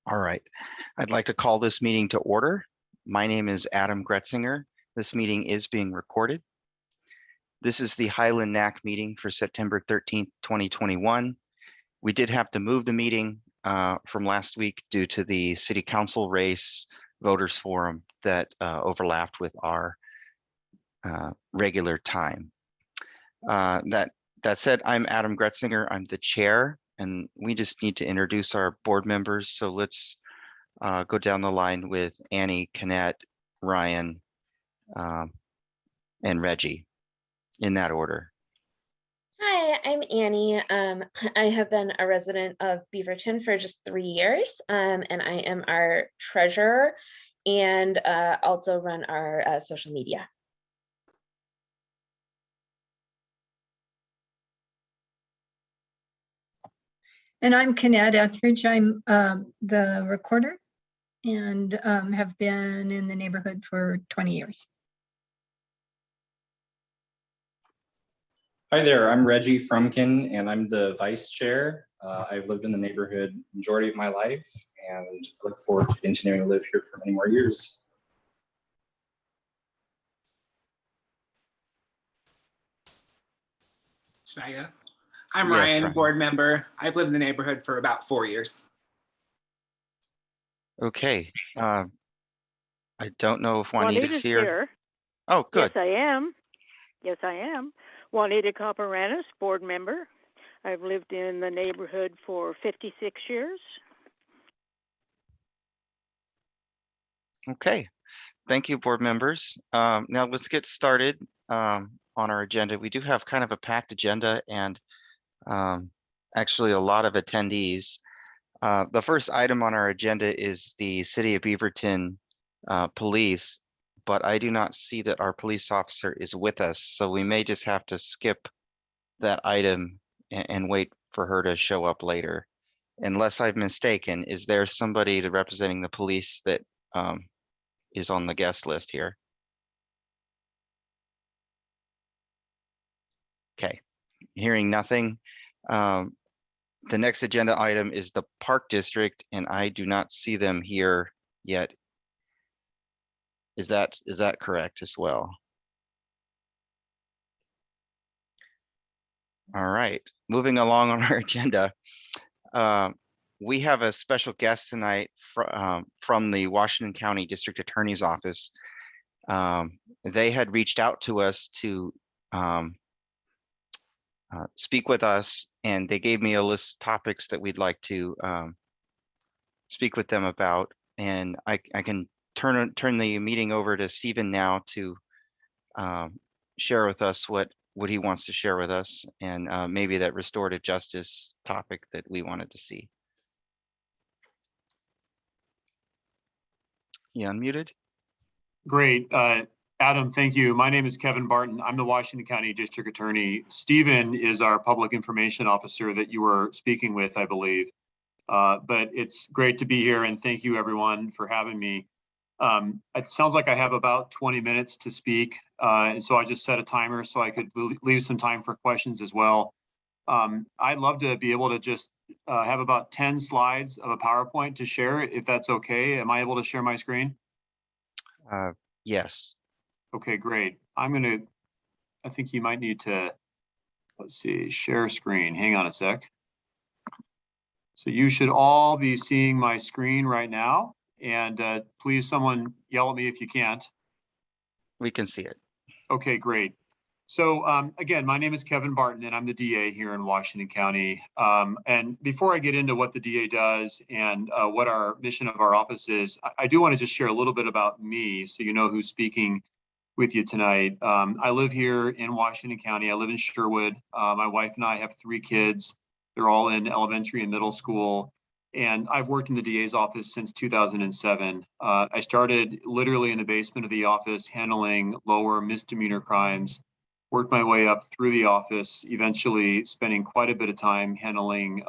All right. I'd like to call this meeting to order. My name is Adam Gretzinger. This meeting is being recorded. This is the Highland NAC meeting for September 13th, 2021. We did have to move the meeting from last week due to the city council race voters forum that overlapped with our regular time. That said, I'm Adam Gretzinger. I'm the chair, and we just need to introduce our board members. So let's go down the line with Annie, Konnette, Ryan, and Reggie in that order. Hi, I'm Annie. I have been a resident of Beaverton for just 3 years, and I am our treasurer and also run our social media. And I'm Konnette Etheridge. I'm the recorder and have been in the neighborhood for 20 years. Hi there, I'm Reggie Frumkin and I'm the vice chair. I've lived in the neighborhood majority of my life and look forward to continuing to live here for many more years. Shia. I'm Ryan, board member. I've lived in the neighborhood for about 4 years. Okay. I don't know if Juanita's here. Oh, good. Yes, I am. Yes, I am. Juanita Caporanis, board member. I've lived in the neighborhood for 56 years. Okay. Thank you, board members. Now let's get started on our agenda. We do have kind of a packed agenda and actually a lot of attendees. The first item on our agenda is the City of Beaverton Police, but I do not see that our police officer is with us, so we may just have to skip that item and wait for her to show up later. Unless I'm mistaken, is there somebody representing the police that is on the guest list here? Okay, hearing nothing. The next agenda item is the Park District, and I do not see them here yet. Is that correct as well? All right, moving along on our agenda. We have a special guest tonight from the Washington County District Attorney's Office. They had reached out to us to speak with us, and they gave me a list of topics that we'd like to speak with them about. And I can turn the meeting over to Stephen now to share with us what he wants to share with us, and maybe that restorative justice topic that we wanted to see. You unmuted? Great. Adam, thank you. My name is Kevin Barton. I'm the Washington County District Attorney. Stephen is our Public Information Officer that you were speaking with, I believe. But it's great to be here, and thank you everyone for having me. It sounds like I have about 20 minutes to speak, and so I just set a timer so I could leave some time for questions as well. I'd love to be able to just have about 10 slides of a PowerPoint to share, if that's okay. Am I able to share my screen? Yes. Okay, great. I think you might need to, let's see, share screen. Hang on a sec. So you should all be seeing my screen right now. And please, someone yell at me if you can't. We can see it. Okay, great. So again, my name is Kevin Barton, and I'm the DA here in Washington County. And before I get into what the DA does and what our mission of our office is, I do want to just share a little bit about me so you know who's speaking with you tonight. I live here in Washington County. I live in Sherwood. My wife and I have 3 kids. They're all in elementary and middle school. And I've worked in the DA's office since 2007. I started literally in the basement of the office handling lower misdemeanor crimes, worked my way up through the office, eventually spending quite a bit of time handling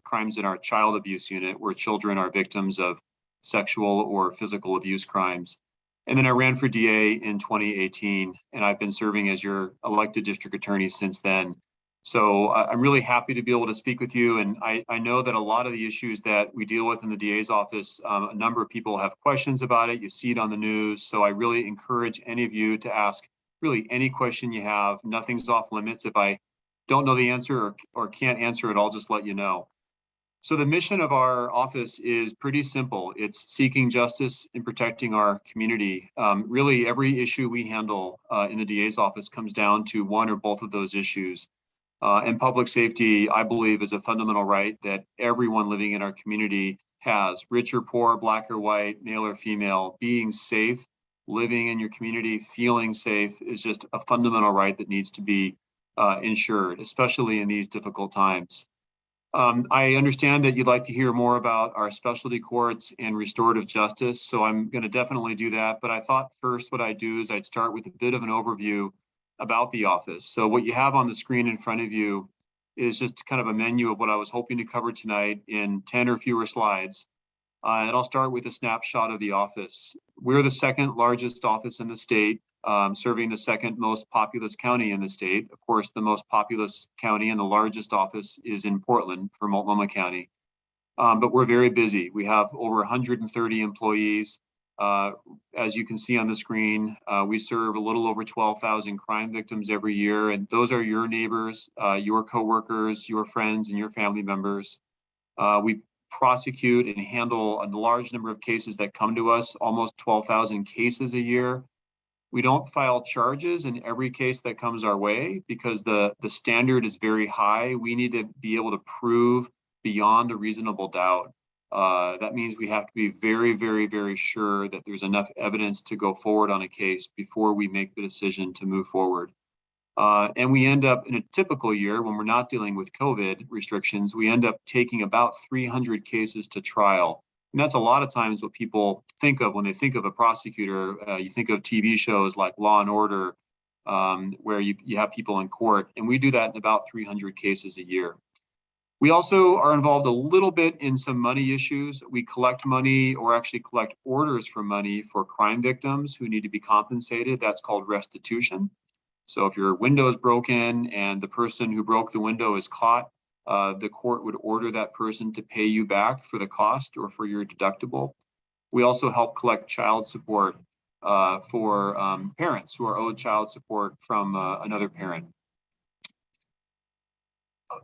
crimes in our child abuse unit, where children are victims of sexual or physical abuse crimes. And then I ran for DA in 2018, and I've been serving as your elected district attorney since then. So I'm really happy to be able to speak with you. And I know that a lot of the issues that we deal with in the DA's office, a number of people have questions about it. You see it on the news. So I really encourage any of you to ask really any question you have. Nothing's off limits. If I don't know the answer or can't answer it, I'll just let you know. So the mission of our office is pretty simple. It's seeking justice and protecting our community. Really, every issue we handle in the DA's office comes down to one or both of those issues. And public safety, I believe, is a fundamental right that everyone living in our community has, rich or poor, black or white, male or female. Being safe, living in your community, feeling safe is just a fundamental right that needs to be ensured, especially in these difficult times. I understand that you'd like to hear more about our specialty courts and restorative justice, so I'm going to definitely do that. But I thought first what I'd do is I'd start with a bit of an overview about the office. So what you have on the screen in front of you is just kind of a menu of what I was hoping to cover tonight in 10 or fewer slides. And I'll start with a snapshot of the office. We're the second largest office in the state, serving the second most populous county in the state. Of course, the most populous county and the largest office is in Portland for Multnomah County. But we're very busy. We have over 130 employees. As you can see on the screen, we serve a little over 12,000 crime victims every year, and those are your neighbors, your coworkers, your friends, and your family members. We prosecute and handle a large number of cases that come to us, almost 12,000 cases a year. We don't file charges in every case that comes our way because the standard is very high. We need to be able to prove beyond a reasonable doubt. That means we have to be very, very, very sure that there's enough evidence to go forward on a case before we make the decision to move forward. And we end up in a typical year when we're not dealing with COVID restrictions, we end up taking about 300 cases to trial. And that's a lot of times what people think of when they think of a prosecutor. You think of TV shows like Law and Order, where you have people in court, and we do that in about 300 cases a year. We also are involved a little bit in some money issues. We collect money, or actually collect orders for money for crime victims who need to be compensated. That's called restitution. So if your window is broken and the person who broke the window is caught, the court would order that person to pay you back for the cost or for your deductible. We also help collect child support for parents who are owed child support from another parent.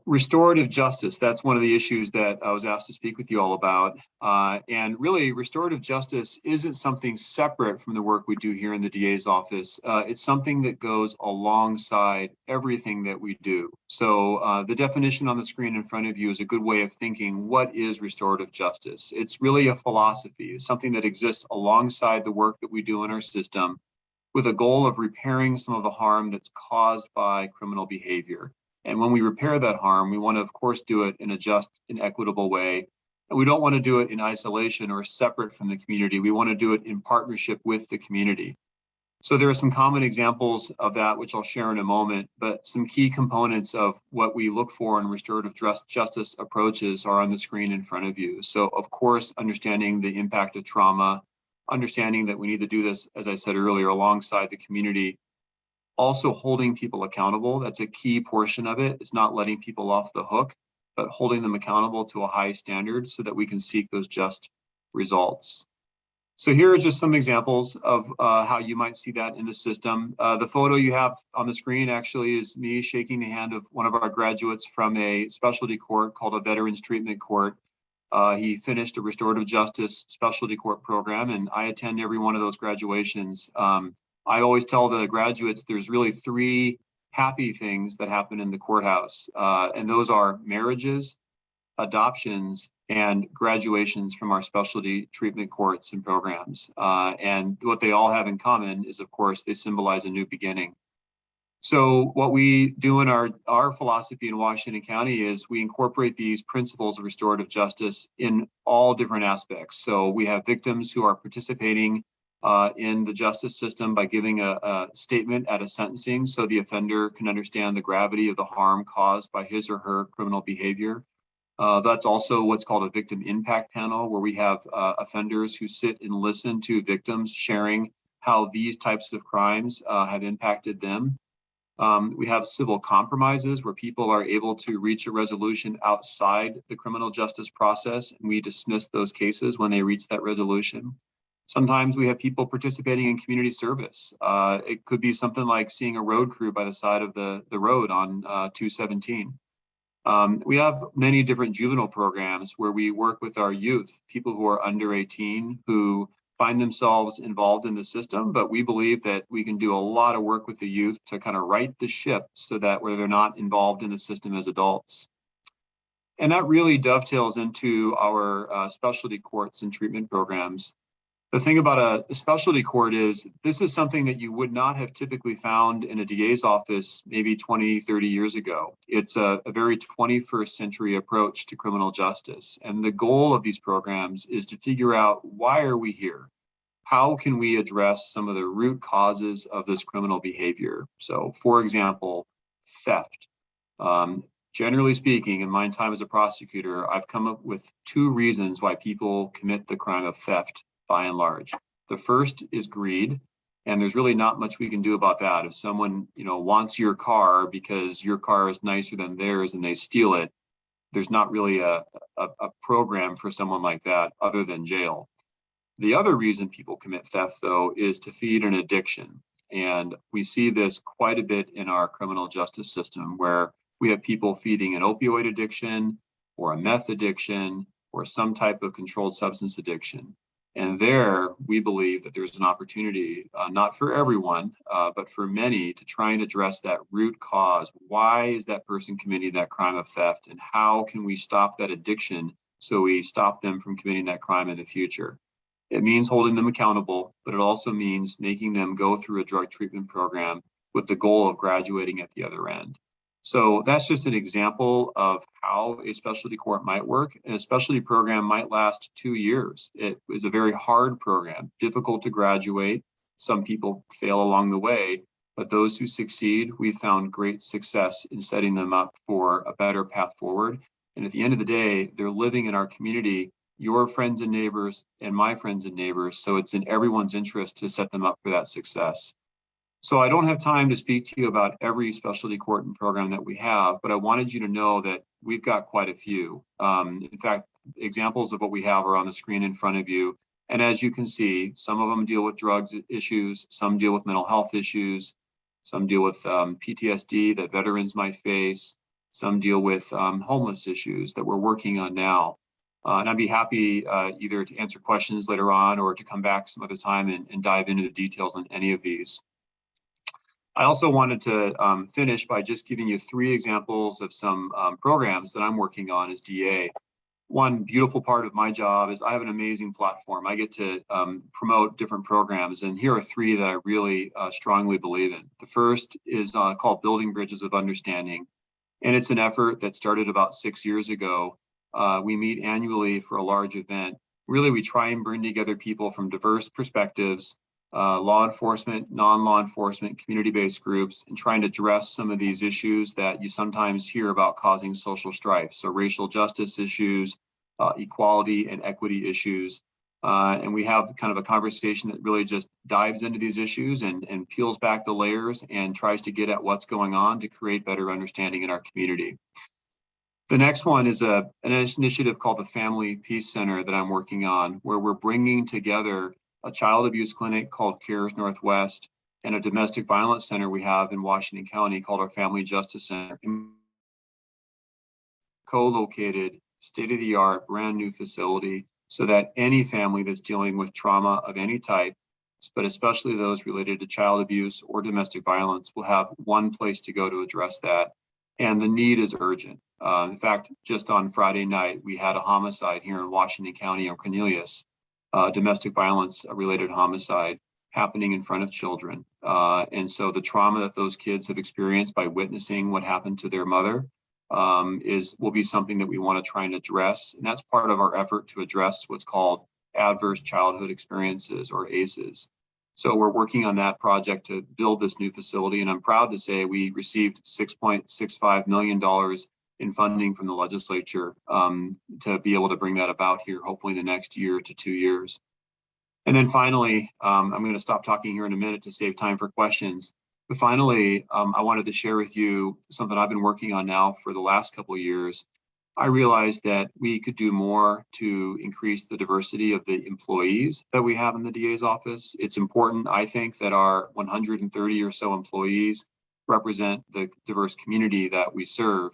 Restorative justice, that's one of the issues that I was asked to speak with you all about. And really, restorative justice isn't something separate from the work we do here in the DA's office. It's something that goes alongside everything that we do. So the definition on the screen in front of you is a good way of thinking, what is restorative justice? It's really a philosophy. It's something that exists alongside the work that we do in our system with a goal of repairing some of the harm that's caused by criminal behavior. And when we repair that harm, we want to, of course, do it in a just and equitable way. And we don't want to do it in isolation or separate from the community. We want to do it in partnership with the community. So there are some common examples of that, which I'll share in a moment, but some key components of what we look for in restorative justice approaches are on the screen in front of you. So, of course, understanding the impact of trauma, understanding that we need to do this, as I said earlier, alongside the community. Also holding people accountable, that's a key portion of it. It's not letting people off the hook, but holding them accountable to a high standard so that we can seek those just results. So here are just some examples of how you might see that in the system. The photo you have on the screen actually is me shaking the hand of one of our graduates from a specialty court called a Veterans Treatment Court. He finished a restorative justice specialty court program, and I attend every one of those graduations. I always tell the graduates there's really three happy things that happen in the courthouse, and those are marriages, adoptions, and graduations from our specialty treatment courts and programs. And what they all have in common is, of course, they symbolize a new beginning. So what we do in our philosophy in Washington County is we incorporate these principles of restorative justice in all different aspects. So we have victims who are participating in the justice system by giving a statement at a sentencing so the offender can understand the gravity of the harm caused by his or her criminal behavior. That's also what's called a victim impact panel, where we have offenders who sit and listen to victims sharing how these types of crimes have impacted them. We have civil compromises where people are able to reach a resolution outside the criminal justice process, and we dismiss those cases when they reach that resolution. Sometimes we have people participating in community service. It could be something like seeing a road crew by the side of the road on 217. We have many different juvenile programs where we work with our youth, people who are under 18, who find themselves involved in the system, but we believe that we can do a lot of work with the youth to kind of right the ship so that where they're not involved in the system as adults. And that really dovetails into our specialty courts and treatment programs. The thing about a specialty court is this is something that you would not have typically found in a DA's office maybe 20, 30 years ago. It's a very 21st century approach to criminal justice. And the goal of these programs is to figure out, why are we here? How can we address some of the root causes of this criminal behavior? So, for example, theft. Generally speaking, in my time as a prosecutor, I've come up with 2 reasons why people commit the crime of theft. By and large, the first is greed, and there's really not much we can do about that. If someone, wants your car because your car is nicer than theirs and they steal it, there's not really a program for someone like that other than jail. The other reason people commit theft, though, is to feed an addiction, and we see this quite a bit in our criminal justice system, where we have people feeding an opioid addiction or a meth addiction or some type of controlled substance addiction. And there, we believe that there's an opportunity, not for everyone, but for many, to try and address that root cause. Why is that person committing that crime of theft? And how can we stop that addiction so we stop them from committing that crime in the future? It means holding them accountable, but it also means making them go through a drug treatment program with the goal of graduating at the other end. So that's just an example of how a specialty court might work. And a specialty program might last 2 years. It is a very hard program, difficult to graduate. Some people fail along the way, but those who succeed, we've found great success in setting them up for a better path forward. And at the end of the day, they're living in our community, your friends and neighbors and my friends and neighbors. So it's in everyone's interest to set them up for that success. So I don't have time to speak to you about every specialty court and program that we have, but I wanted you to know that we've got quite a few. In fact, examples of what we have are on the screen in front of you. And as you can see, some of them deal with drugs issues, some deal with mental health issues, some deal with PTSD that veterans might face, some deal with homeless issues that we're working on now. And I'd be happy either to answer questions later on or to come back some other time and dive into the details on any of these. I also wanted to finish by just giving you 3 examples of some programs that I'm working on as DA. One beautiful part of my job is I have an amazing platform. I get to promote different programs, and here are 3 that I really strongly believe in. The first is called Building Bridges of Understanding, and it's an effort that started about 6 years ago. We meet annually for a large event. Really, we try and bring together people from diverse perspectives, law enforcement, non-law enforcement, community-based groups, and trying to address some of these issues that you sometimes hear about causing social strife. So racial justice issues, equality and equity issues. And we have kind of a conversation that really just dives into these issues and peels back the layers and tries to get at what's going on to create better understanding in our community. The next one is an initiative called the Family Peace Center that I'm working on, where we're bringing together a child abuse clinic called CARES Northwest and a domestic violence center we have in Washington County called our Family Justice Center. Co-located, state-of-the-art, brand new facility so that any family that's dealing with trauma of any type, but especially those related to child abuse or domestic violence, will have one place to go to address that. And the need is urgent. In fact, just on Friday night, we had a homicide here in Washington County on Cornelius, domestic violence related homicide happening in front of children. And so the trauma that those kids have experienced by witnessing what happened to their mother will be something that we want to try and address. And that's part of our effort to address what's called adverse childhood experiences, or ACEs. So we're working on that project to build this new facility. And I'm proud to say we received $6.65 million in funding from the legislature to be able to bring that about here, hopefully the next year to 2 years. And then finally, I'm going to stop talking here in a minute to save time for questions. But finally, I wanted to share with you something I've been working on now for the last couple of years. I realized that we could do more to increase the diversity of the employees that we have in the DA's office. It's important, I think, that our 130 or so employees represent the diverse community that we serve.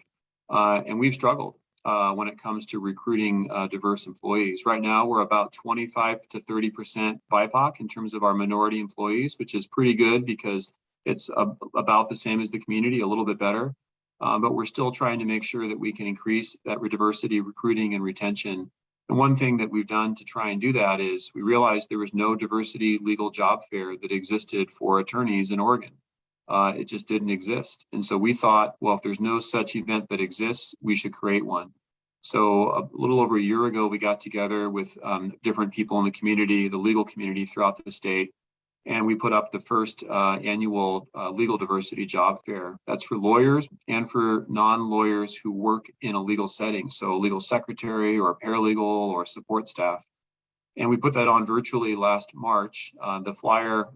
And we've struggled when it comes to recruiting diverse employees. Right now, we're about 25 to 30% BIPOC in terms of our minority employees, which is pretty good because it's about the same as the community, a little bit better. But we're still trying to make sure that we can increase that diversity, recruiting, and retention. And one thing that we've done to try and do that is we realized there was no diversity legal job fair that existed for attorneys in Oregon. It just didn't exist. And so we thought, well, if there's no such event that exists, we should create one. So a little over a year ago, we got together with different people in the community, the legal community throughout the state, and we put up the first annual legal diversity job fair. That's for lawyers and for non-lawyers who work in a legal setting. So a legal secretary or a paralegal or support staff. And we put that on virtually last March. The flyer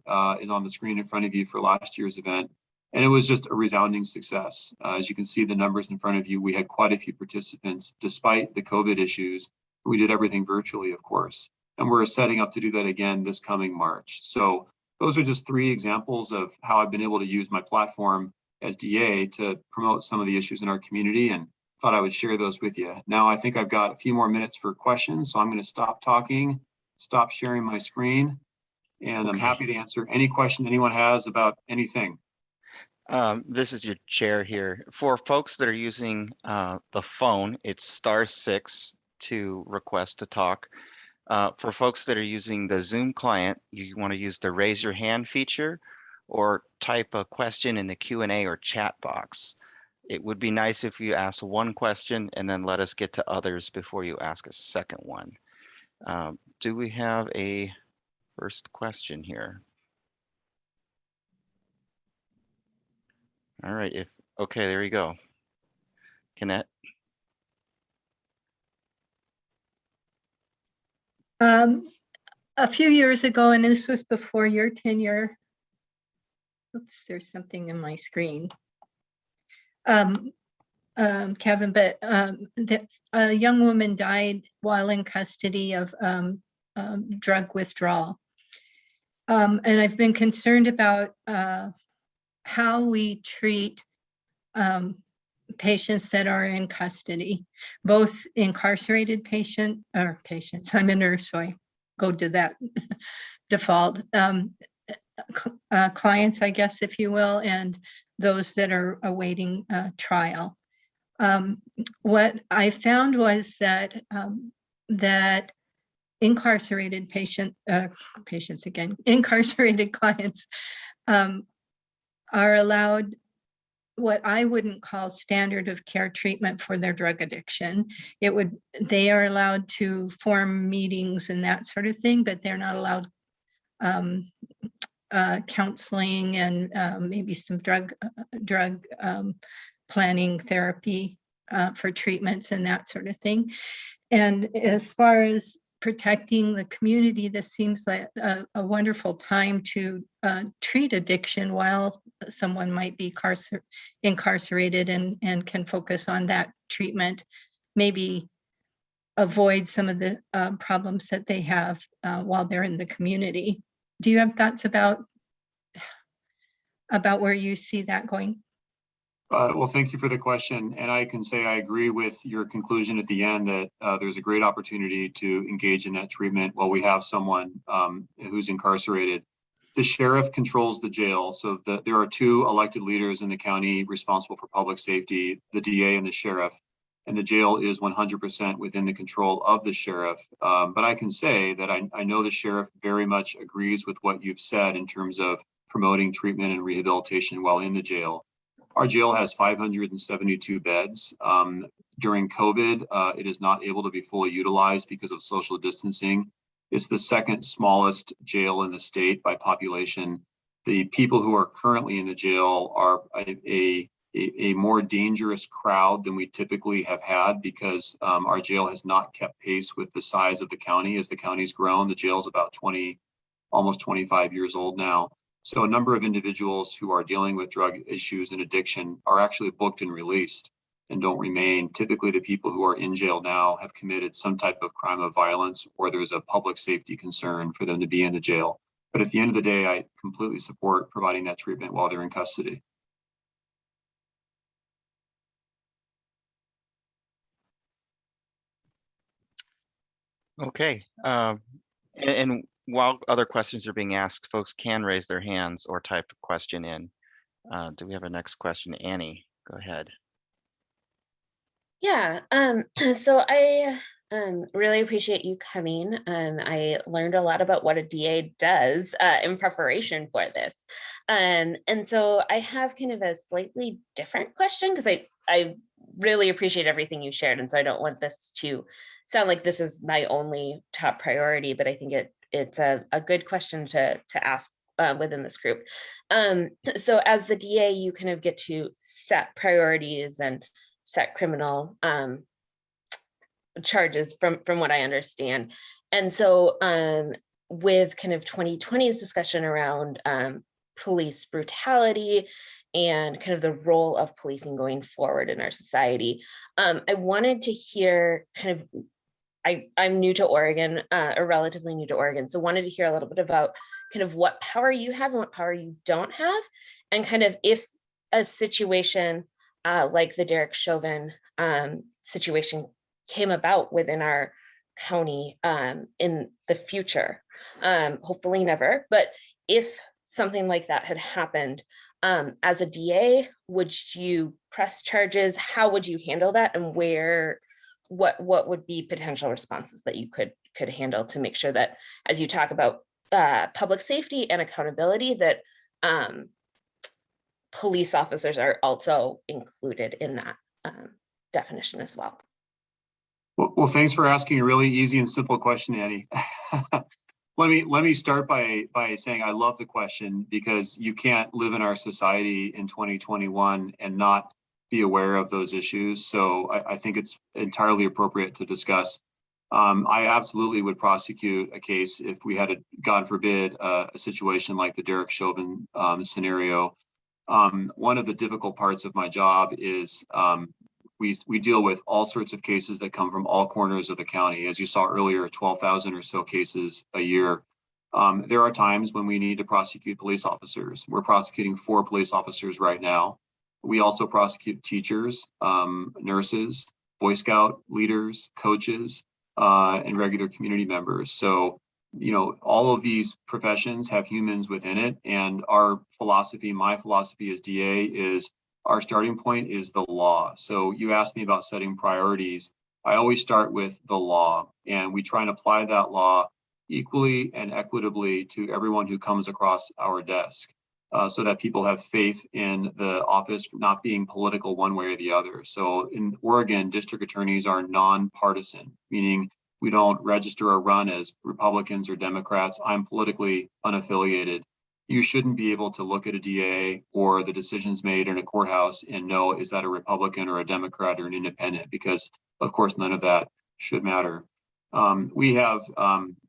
is on the screen in front of you for last year's event. And it was just a resounding success. As you can see the numbers in front of you, we had quite a few participants despite the COVID issues. We did everything virtually, of course. And we're setting up to do that again this coming March. So those are just 3 examples of how I've been able to use my platform as DA to promote some of the issues in our community, and thought I would share those with you. Now I think I've got a few more minutes for questions, so I'm going to stop talking, stop sharing my screen, and I'm happy to answer any question anyone has about anything. This is your chair here. For folks that are using the phone, it's *6 to request to talk. For folks that are using the Zoom client, you want to use the raise your hand feature or type a question in the Q&A or chat box. It would be nice if you ask one question and then let us get to others before you ask a second one. Do we have a first question here? All right, okay, there you go. Konnette. A few years ago, and this was before your tenure. Oops, there's something in my screen. Kevin, but a young woman died while in custody of drug withdrawal. And I've been concerned about how we treat patients that are in custody, both incarcerated patients, I'm a nurse, so I go to that default, clients, I guess, if you will, and those that are awaiting trial. What I found was that that incarcerated incarcerated clients are allowed what I wouldn't call standard of care treatment for their drug addiction. They are allowed to form meetings and that sort of thing, but they're not allowed counseling and maybe some drug planning therapy for treatments and that sort of thing. And as far as protecting the community, this seems like a wonderful time to treat addiction while someone might be incarcerated and can focus on that treatment, maybe avoid some of the problems that they have while they're in the community. Do you have thoughts about where you see that going? Well, thank you for the question. And I can say I agree with your conclusion at the end that there's a great opportunity to engage in that treatment while we have someone who's incarcerated. The sheriff controls the jail. So there are 2 elected leaders in the county responsible for public safety, the DA and the sheriff. And the jail is 100% within the control of the sheriff. But I can say that I know the sheriff very much agrees with what you've said in terms of promoting treatment and rehabilitation while in the jail. Our jail has 572 beds. During COVID, it is not able to be fully utilized because of social distancing. It's the 2nd smallest jail in the state by population. The people who are currently in the jail are a more dangerous crowd than we typically have had because our jail has not kept pace with the size of the county. As the county's grown, the jail's about almost 25 years old now. So a number of individuals who are dealing with drug issues and addiction are actually booked and released and don't remain. Typically, the people who are in jail now have committed some type of crime of violence, or there's a public safety concern for them to be in the jail. But at the end of the day, I completely support providing that treatment while they're in custody. Okay. And while other questions are being asked, folks can raise their hands or type a question in. Do we have a next question? Annie, go ahead. Yeah, so I really appreciate you coming. I learned a lot about what a DA does in preparation for this. And so I have kind of a slightly different question because I really appreciate everything you shared. And so I don't want this to sound like this is my only top priority, but I think it's a good question to ask within this group. So as the DA, you kind of get to set priorities and set criminal charges from what I understand. And so with kind of 2020's discussion around police brutality and kind of the role of policing going forward in our society, I wanted to hear kind of, I'm new to Oregon, or relatively new to Oregon, so wanted to hear a little bit about kind of what power you have and what power you don't have, and kind of if a situation like the Derek Chauvin situation came about within our county in the future, hopefully never, but if something like that had happened, as a DA, would you press charges? How would you handle that? And what would be potential responses that you could handle to make sure that, as you talk about public safety and accountability, that police officers are also included in that definition as well? Well, thanks for asking a really easy and simple question, Annie. Let me start by saying I love the question, because you can't live in our society in 2021 and not be aware of those issues. So I think it's entirely appropriate to discuss. I absolutely would prosecute a case if we had, God forbid, a situation like the Derek Chauvin scenario. One of the difficult parts of my job is we deal with all sorts of cases that come from all corners of the county. As you saw earlier, 12,000 or so cases a year. There are times when we need to prosecute police officers. We're prosecuting 4 police officers right now. We also prosecute teachers, nurses, Boy Scout leaders, coaches, and regular community members. So, you know, all of these professions have humans within it. And our philosophy, my philosophy as DA, is our starting point is the law. So you asked me about setting priorities. I always start with the law, and we try and apply that law equally and equitably to everyone who comes across our desk, so that people have faith in the office not being political one way or the other. So in Oregon, district attorneys are nonpartisan, meaning we don't register or run as Republicans or Democrats. I'm politically unaffiliated. You shouldn't be able to look at a DA or the decisions made in a courthouse and know, is that a Republican or a Democrat or an independent? Because of course, none of that should matter. We have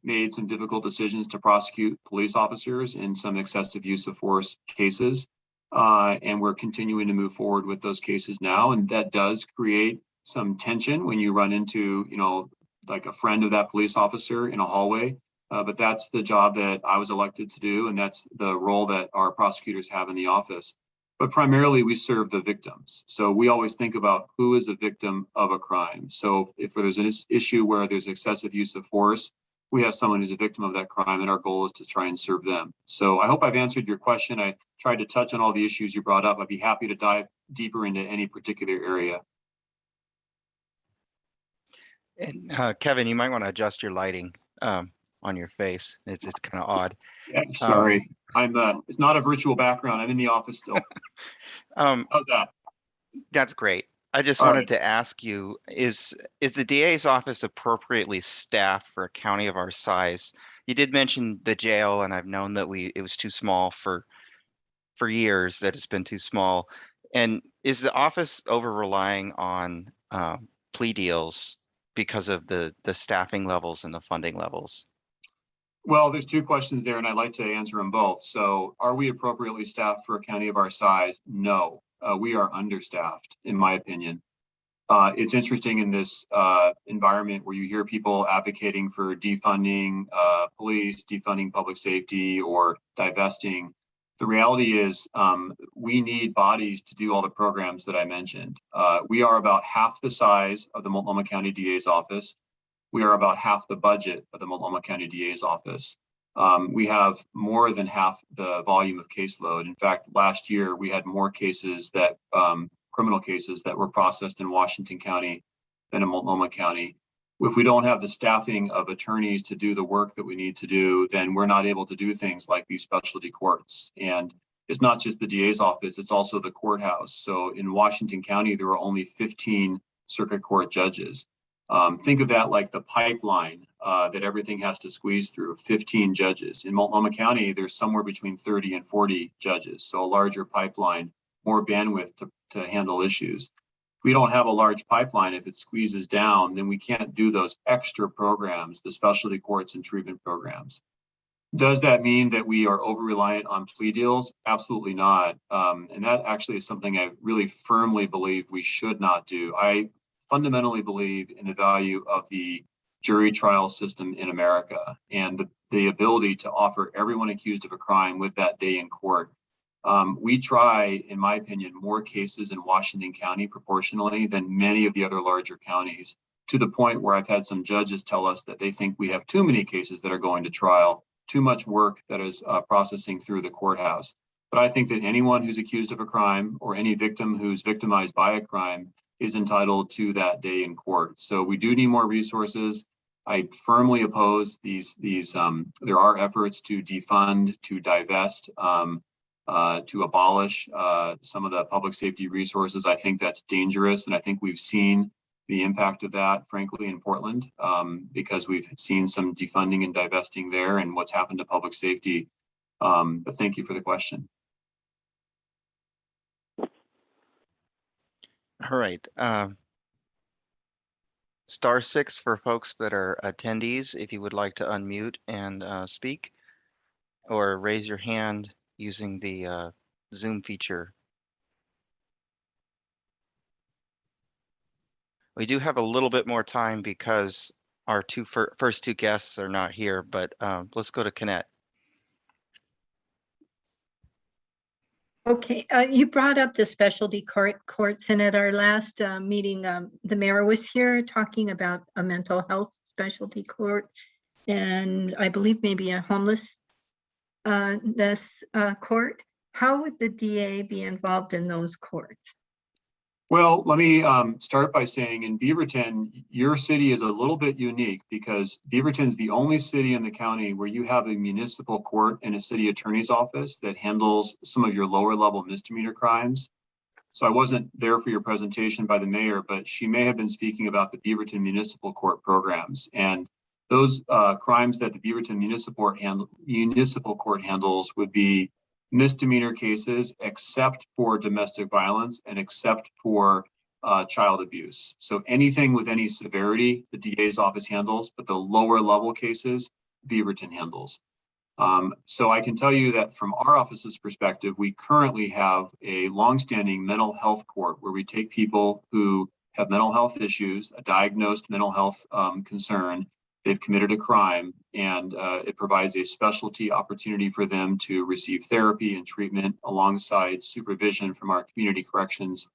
made some difficult decisions to prosecute police officers in some excessive use of force cases. And we're continuing to move forward with those cases now. And that does create some tension when you run into, you know, like a friend of that police officer in a hallway. But that's the job that I was elected to do. And that's the role that our prosecutors have in the office. But primarily we serve the victims. So we always think about who is a victim of a crime. So if there's an issue where there's excessive use of force, we have someone who's a victim of that crime, and our goal is to try and serve them. So I hope I've answered your question. I tried to touch on all the issues you brought up. I'd be happy to dive deeper into any particular area. And Kevin, you might want to adjust your lighting on your face. It's kind of odd. Yeah, sorry. It's not a virtual background. I'm in the office still. How's that? That's great. I just wanted to ask you, is the DA's office appropriately staffed for a county of our size? You did mention the jail, and I've known that it was too small for years, that it's been too small. And is the office over relying on plea deals because of the staffing levels and the funding levels? Well, there's two questions there, and I'd like to answer them both. So are we appropriately staffed for a county of our size? No, we are understaffed, in my opinion. It's interesting in this environment where you hear people advocating for defunding police, defunding public safety, or divesting. The reality is we need bodies to do all the programs that I mentioned. We are about half the size of the Multnomah County DA's office. We are about half the budget of the Multnomah County DA's office. We have more than half the volume of caseload. In fact, last year we had more cases that criminal cases that were processed in Washington County than in Multnomah County. If we don't have the staffing of attorneys to do the work that we need to do, then we're not able to do things like these specialty courts. And it's not just the DA's office, it's also the courthouse. So in Washington County, there are only 15 circuit court judges. Think of that like the pipeline that everything has to squeeze through, 15 judges. In Multnomah County, there's somewhere between 30 and 40 judges. So a larger pipeline, more bandwidth to handle issues. If we don't have a large pipeline, if it squeezes down, then we can't do those extra programs, the specialty courts and treatment programs. Does that mean that we are over-reliant on plea deals? Absolutely not. And that actually is something I really firmly believe we should not do. I fundamentally believe in the value of the jury trial system in America and the ability to offer everyone accused of a crime with that day in court. We try, in my opinion, more cases in Washington County proportionally than many of the other larger counties, to the point where I've had some judges tell us that they think we have too many cases that are going to trial, too much work that is processing through the courthouse. But I think that anyone who's accused of a crime or any victim who's victimized by a crime is entitled to that day in court. So we do need more resources. I firmly oppose these. There are efforts to defund, to divest, to abolish some of the public safety resources. I think that's dangerous. And I think we've seen the impact of that, frankly, in Portland, because we've seen some defunding and divesting there and what's happened to public safety. But thank you for the question. All right. *6 for folks that are attendees, if you would like to unmute and speak, or raise your hand using the Zoom feature. We do have a little bit more time because our first two guests are not here, but let's go to Konnette. Okay, you brought up the specialty courts, and at our last meeting, the mayor was here talking about a mental health specialty court, and I believe maybe a homelessness court. How would the DA be involved in those courts? Well, let me start by saying in Beaverton, your city is a little bit unique because Beaverton's the only city in the county where you have a municipal court and a city attorney's office that handles some of your lower level misdemeanor crimes. So I wasn't there for your presentation by the mayor, but she may have been speaking about the Beaverton Municipal Court programs. And those crimes that the Beaverton Municipal Court handles would be misdemeanor cases, except for domestic violence and except for child abuse. So anything with any severity, the DA's office handles, but the lower level cases, Beaverton handles. So I can tell you that from our office's perspective, we currently have a longstanding mental health court where we take people who have mental health issues, a diagnosed mental health concern, they've committed a crime, and it provides a specialty opportunity for them to receive therapy and treatment alongside supervision from our community corrections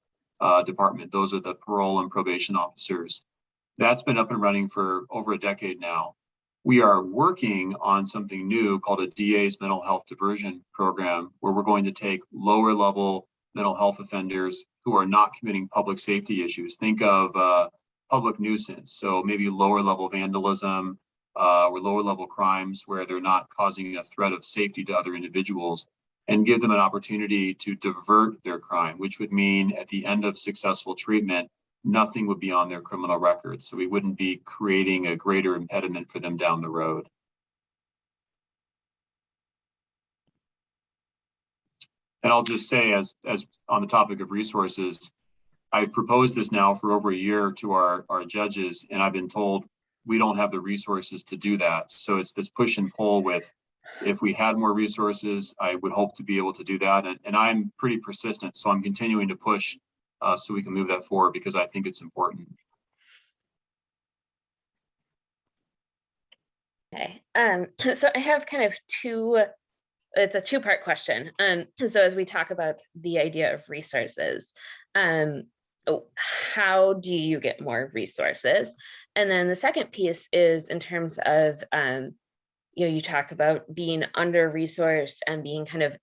department. Those are the parole and probation officers. That's been up and running for over a decade now. We are working on something new called a DA's mental health diversion program, where we're going to take lower level mental health offenders who are not committing public safety issues. Think of public nuisance, so maybe lower level vandalism or lower level crimes where they're not causing a threat of safety to other individuals, and give them an opportunity to divert their crime, which would mean at the end of successful treatment, nothing would be on their criminal record. So we wouldn't be creating a greater impediment for them down the road. And I'll just say, as on the topic of resources, I've proposed this now for over a year to our judges, and I've been told we don't have the resources to do that. So it's this push and pull with, if we had more resources, I would hope to be able to do that. And I'm pretty persistent, so I'm continuing to push so we can move that forward because I think it's important. Okay, so I have kind of it's a two-part question. So as we talk about the idea of resources, how do you get more resources? And then the second piece is in terms of, you talk about being under-resourced and being kind of,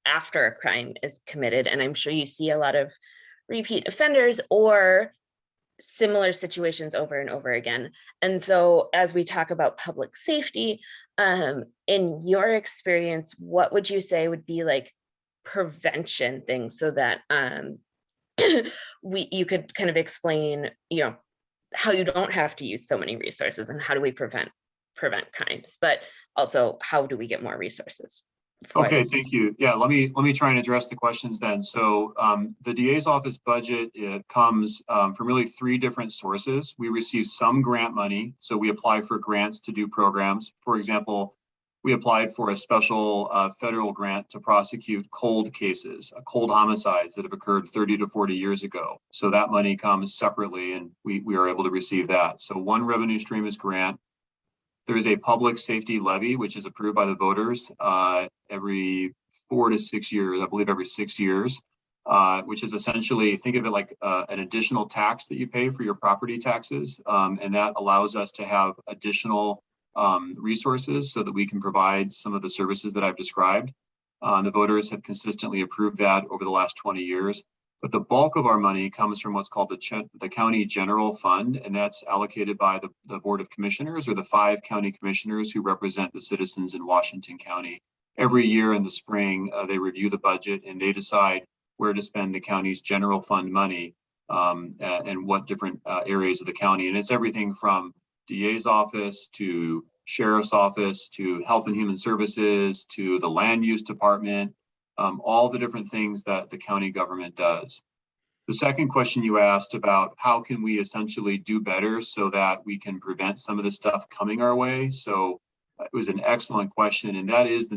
after a crime is committed. And I'm sure you see a lot of repeat offenders or similar situations over and over again. And so as we talk about public safety, in your experience, what would you say would be like prevention things so that you could kind of explain, how you don't have to use so many resources and how do we prevent crimes, but also how do we get more resources? Okay, thank you. Yeah, let me try and address the questions then. So the DA's office budget, it comes from really 3 different sources. We receive some grant money, so we apply for grants to do programs. For example, we applied for a special federal grant to prosecute cold cases, cold homicides that have occurred 30 to 40 years ago. So that money comes separately and we are able to receive that. So one revenue stream is grant. There is a public safety levy, which is approved by the voters every 4 to 6 years, I believe every 6 years, which is essentially, think of it like an additional tax that you pay for your property taxes. And that allows us to have additional resources so that we can provide some of the services that I've described. The voters have consistently approved that over the last 20 years. But the bulk of our money comes from what's called the county general fund, and that's allocated by the Board of Commissioners, or the 5 county commissioners who represent the citizens in Washington County. Every year in the spring, they review the budget and they decide where to spend the county's general fund money and what different areas of the county. And it's everything from DA's office to Sheriff's office to Health and Human Services to the Land Use Department. All the different things that the county government does. The second question you asked about how can we essentially do better so that we can prevent some of this stuff coming our way. So it was an excellent question. And that is the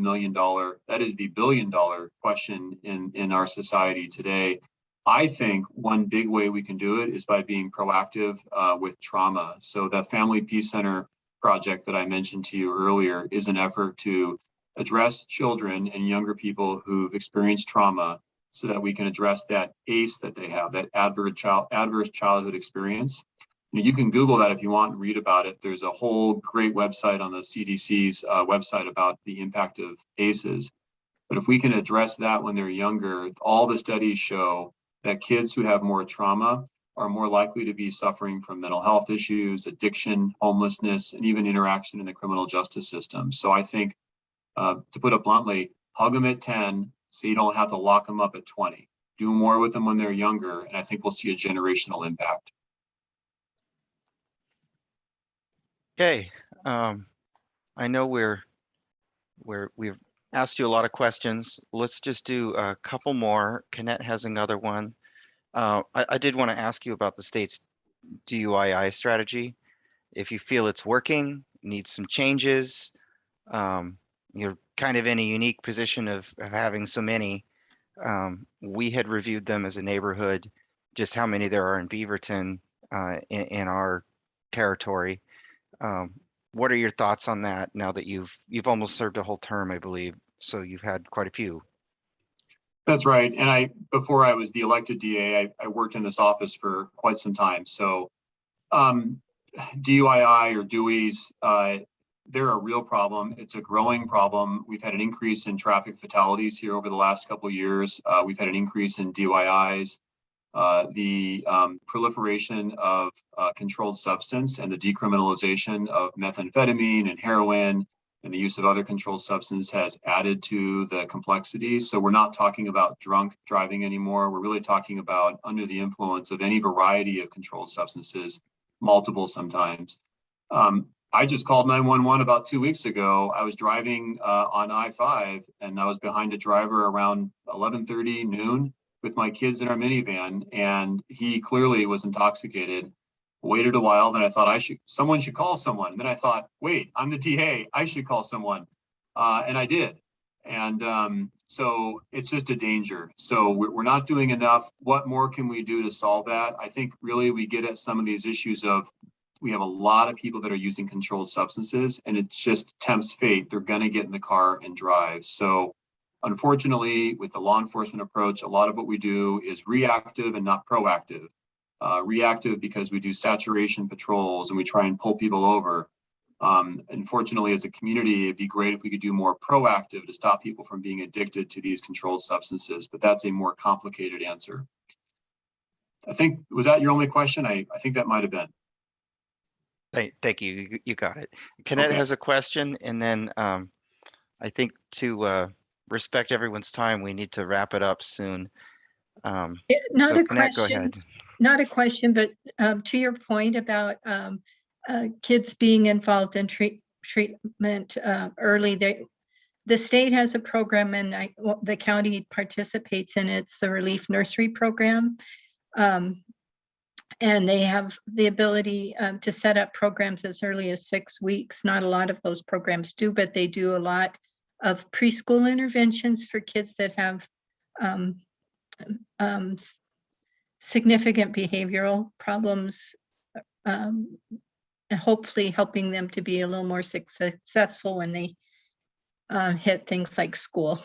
billion-dollar question in our society today. I think one big way we can do it is by being proactive with trauma. So that Family Peace Center project that I mentioned to you earlier is an effort to address children and younger people who've experienced trauma so that we can address that ACE that they have, that adverse childhood experience. You can Google that if you want and read about it. There's a whole great website on the CDC's website about the impact of ACEs. But if we can address that when they're younger, all the studies show that kids who have more trauma are more likely to be suffering from mental health issues, addiction, homelessness, and even interaction in the criminal justice system. So I think, to put it bluntly, hug them at 10 so you don't have to lock them up at 20. Do more with them when they're younger, and I think we'll see a generational impact. Okay, I know we've asked you a lot of questions. Let's just do a couple more. Konnette has another one. I did want to ask you about the state's DUII strategy. If you feel it's working, needs some changes, you're kind of in a unique position of having so many. We had reviewed them as a neighborhood, just how many there are in Beaverton in our territory. What are your thoughts on that now that you've almost served a whole term, I believe, so you've had quite a few? That's right. And before I was the elected DA, I worked in this office for quite some time. So DUII or DUIs, they're a real problem. It's a growing problem. We've had an increase in traffic fatalities here over the last couple of years. We've had an increase in DUIs. The proliferation of controlled substance and the decriminalization of methamphetamine and heroin and the use of other controlled substance has added to the complexity. So we're not talking about drunk driving anymore. We're really talking about under the influence of any variety of controlled substances, multiple sometimes. I just called 911 about 2 weeks ago. I was driving on I-5 and I was behind a driver around 11:30 noon with my kids in our minivan, and he clearly was intoxicated. Waited a while, then I thought someone should call someone. Then I thought, wait, I'm the DA, I should call someone. And I did. And so it's just a danger. So we're not doing enough. What more can we do to solve that? I think really we get at some of these issues of, we have a lot of people that are using controlled substances, and it just tempts fate. They're going to get in the car and drive. So unfortunately, with the law enforcement approach, a lot of what we do is reactive and not proactive. Reactive because we do saturation patrols and we try and pull people over. Unfortunately, as a community, it'd be great if we could do more proactive to stop people from being addicted to these controlled substances, but that's a more complicated answer. I think, was that your only question? I think that might have been. Thank you. You got it. Konnette Okay. has a question, and then I think to respect everyone's time, we need to wrap it up soon. Not So a Konnette, go question, ahead. not a question, but to your point about kids being involved in treatment early, the state has a program, and the county participates in it. It's the Relief Nursery Program. And they have the ability to set up programs as early as 6 weeks. Not a lot of those programs do, but they do a lot of preschool interventions for kids that have significant behavioral problems, and hopefully helping them to be a little more successful when they hit things like school.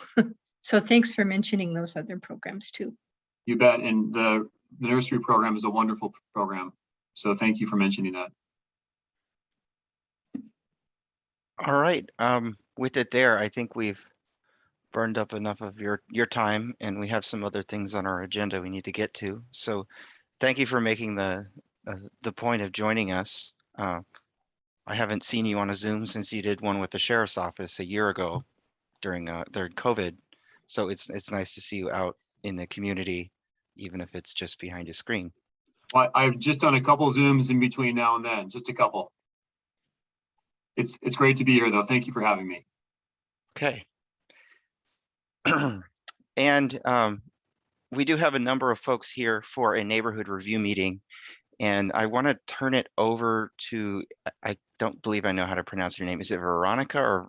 So thanks for mentioning those other programs too. You bet. And the nursery program is a wonderful program. So thank you for mentioning that. All right. With it there, I think we've burned up enough of your time, and we have some other things on our agenda we need to get to. So thank you for making the point of joining us. I haven't seen you on a Zoom since you did one with the sheriff's office a year ago during COVID. So it's nice to see you out in the community, even if it's just behind a screen. Well, I've just done a couple Zooms in between now and then, just a couple. It's great to be here though. Thank you for having me. Okay. And we do have a number of folks here for a neighborhood review meeting, and I want to turn it over to, I don't believe I know how to pronounce your name. Is it Vernoica, or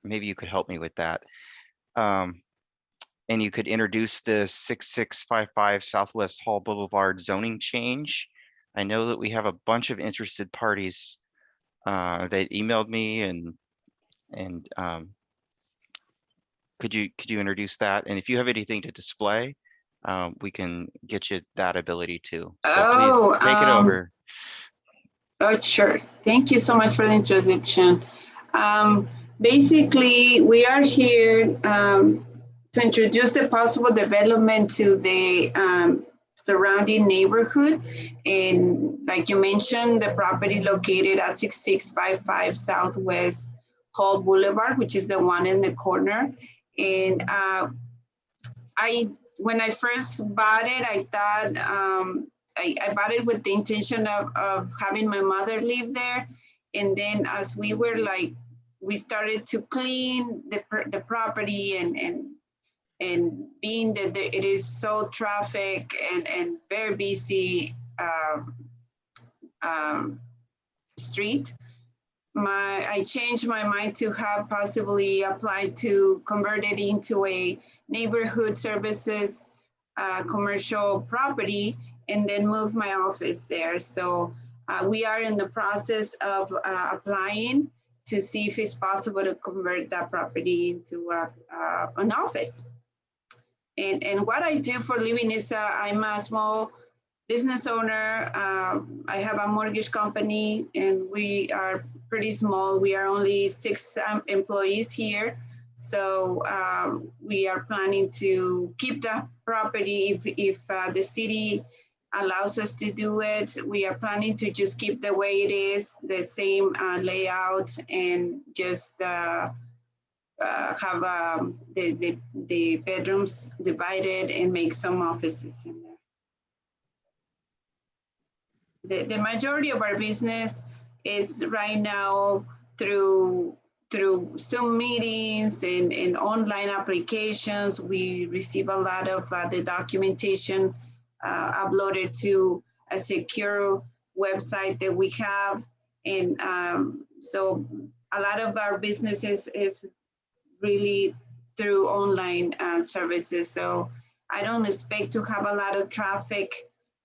maybe you could help me with that? And you could introduce the 6655 Southwest Hall Boulevard zoning change. I know that we have a bunch of interested parties that emailed me, and could you introduce that? And if you have anything to display, we can get you that ability too. So please take it over. Oh, sure. Thank you so much for the introduction. Basically, we are here to introduce the possible development to the surrounding neighborhood. And like you mentioned, the property located at 6655 Southwest Hall Boulevard, which is the one in the corner. And when I first bought it, I thought I bought it with the intention of having my mother live there. And then as we were we started to clean the property and being that it is so traffic and very busy street, I changed my mind to have possibly applied to convert it into a neighborhood services commercial property and then move my office there. So we are in the process of applying to see if it's possible to convert that property into an office. And what I do for a living is I'm a small business owner. I have a mortgage company and we are pretty small. We are only 6 employees here. So we are planning to keep the property if the city allows us to do it. We are planning to just keep the way it is, the same layout, and just have the bedrooms divided and make some offices in there. The majority of our business is right now through Zoom meetings and online applications. We receive a lot of the documentation uploaded to a secure website that we have. And so a lot of our business is really through online services. So I don't expect to have a lot of traffic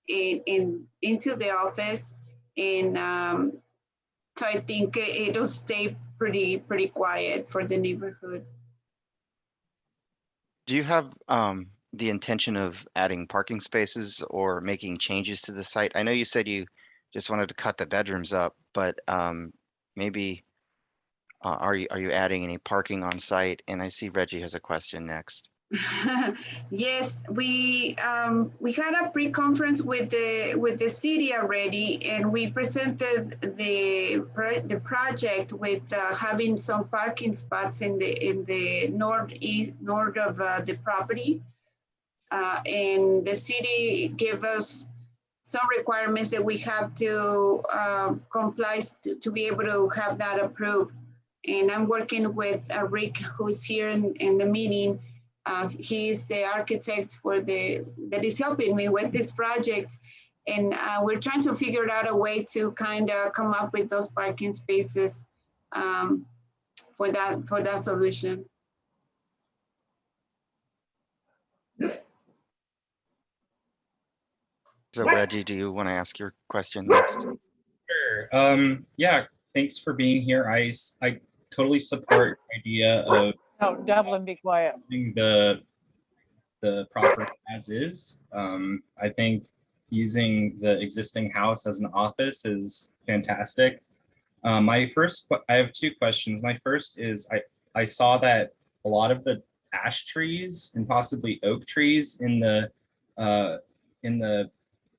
into the office. And so I think it'll stay pretty quiet for the neighborhood. Do you have the intention of adding parking spaces or making changes to the site? I know you said you just wanted to cut the bedrooms up, but maybe are you adding any parking on site? And I see Reggie has a question next. Yes, we had a pre-conference with the city already, and we presented the project with having some parking spots in the north of the property, and the city gave us some requirements that we have to comply to be able to have that approved. And I'm working with Rick, who's here in the meeting. He's the architect that is helping me with this project. And we're trying to figure out a way to kind of come up with those parking spaces for that solution. So Reggie, do you want to ask your question next? Sure. Yeah, thanks for being here. I totally support the idea of Devlin, be quiet. the property as is. I think using the existing house as an office is fantastic. I have two questions. My first is I saw that a lot of the ash trees and possibly oak trees in the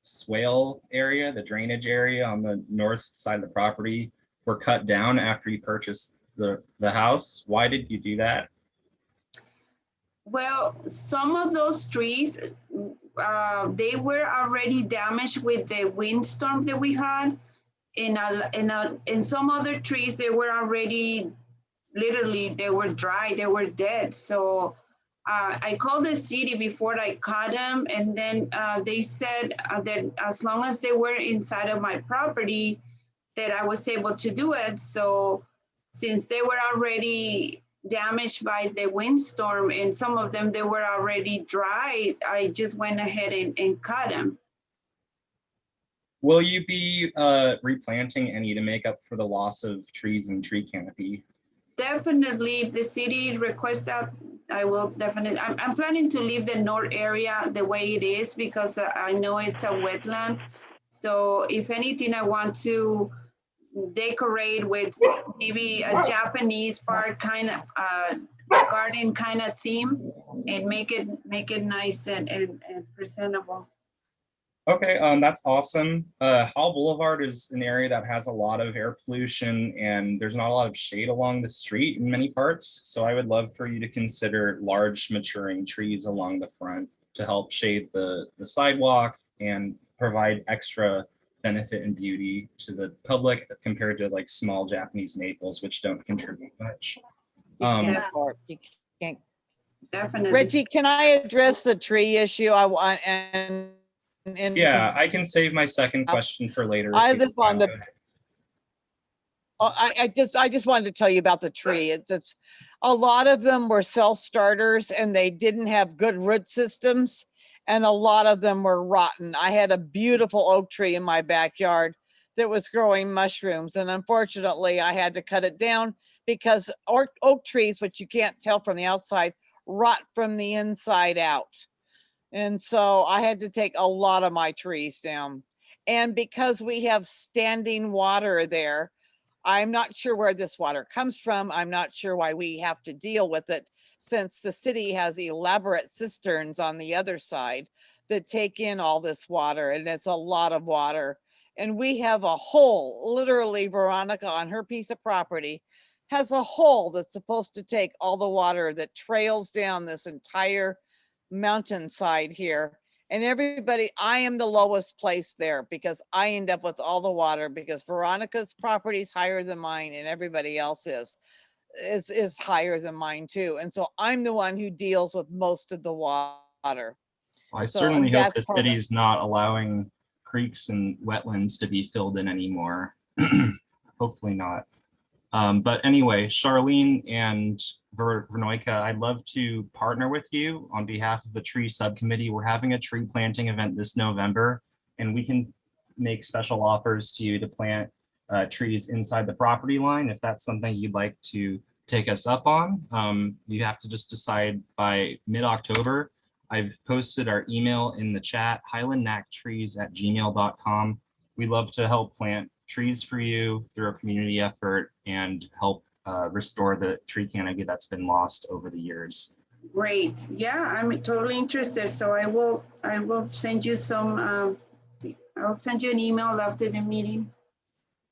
swale area, the drainage area on the north side of the property were cut down after you purchased the house. Why did you do that? Well, some of those trees, they were already damaged with the windstorm that we had. And some other trees, they were already, literally, they were dry, they were dead. So I called the city before I cut them, and then they said that as long as they were inside of my property, that I was able to do it. So since they were already damaged by the windstorm, and some of them, they were already dry, I just went ahead and cut them. Will you be replanting any to make up for the loss of trees and tree canopy? Definitely, if the city requests that, I will definitely. I'm planning to leave the north area the way it is because I know it's a wetland. So if anything, I want to decorate with maybe a Japanese park kind of garden kind of theme and make it nice and presentable. Okay, that's awesome. Hall Boulevard is an area that has a lot of air pollution and there's not a lot of shade along the street in many parts. So I would love for you to consider large maturing trees along the front to help shade the sidewalk and provide extra benefit and beauty to the public compared to like small Japanese maples, which don't contribute much. Yeah. You can't. Definitely. Reggie, can I address the tree issue? I want and Yeah, I can save my second question for later. I live on the. Oh, I just wanted to tell you about the tree. It's a lot of them were self-starters and they didn't have good root systems, and a lot of them were rotten. I had a beautiful oak tree in my backyard that was growing mushrooms, and unfortunately I had to cut it down because oak trees, which you can't tell from the outside, rot from the inside out. And so I had to take a lot of my trees down. And because we have standing water there, I'm not sure where this water comes from. I'm not sure why we have to deal with it, since the city has elaborate cisterns on the other side that take in all this water, and it's a lot of water. And we have a hole, literally Vernoica on her piece of property has a hole that's supposed to take all the water that trails down this entire mountainside here. And everybody, I am the lowest place there because I end up with all the water because Veronica's property is higher than mine and everybody else is higher than mine too. And so I'm the one who deals with most of the water. I certainly hope the city's not allowing creeks and wetlands to be filled in anymore. Hopefully not. But anyway, Charlene and Vernoica, I'd love to partner with you on behalf of the tree subcommittee. We're having a tree planting event this November, and we can make special offers to you to plant trees inside the property line if that's something you'd like to take us up on. You have to just decide by mid-October. I've posted our email in the chat, highlandnactrees@gmail.com. We love to help plant trees for you through a community effort and help restore the tree canopy that's been lost over the years. Great. Yeah, I'm totally interested. So I will send you some, I'll send you an email after the meeting.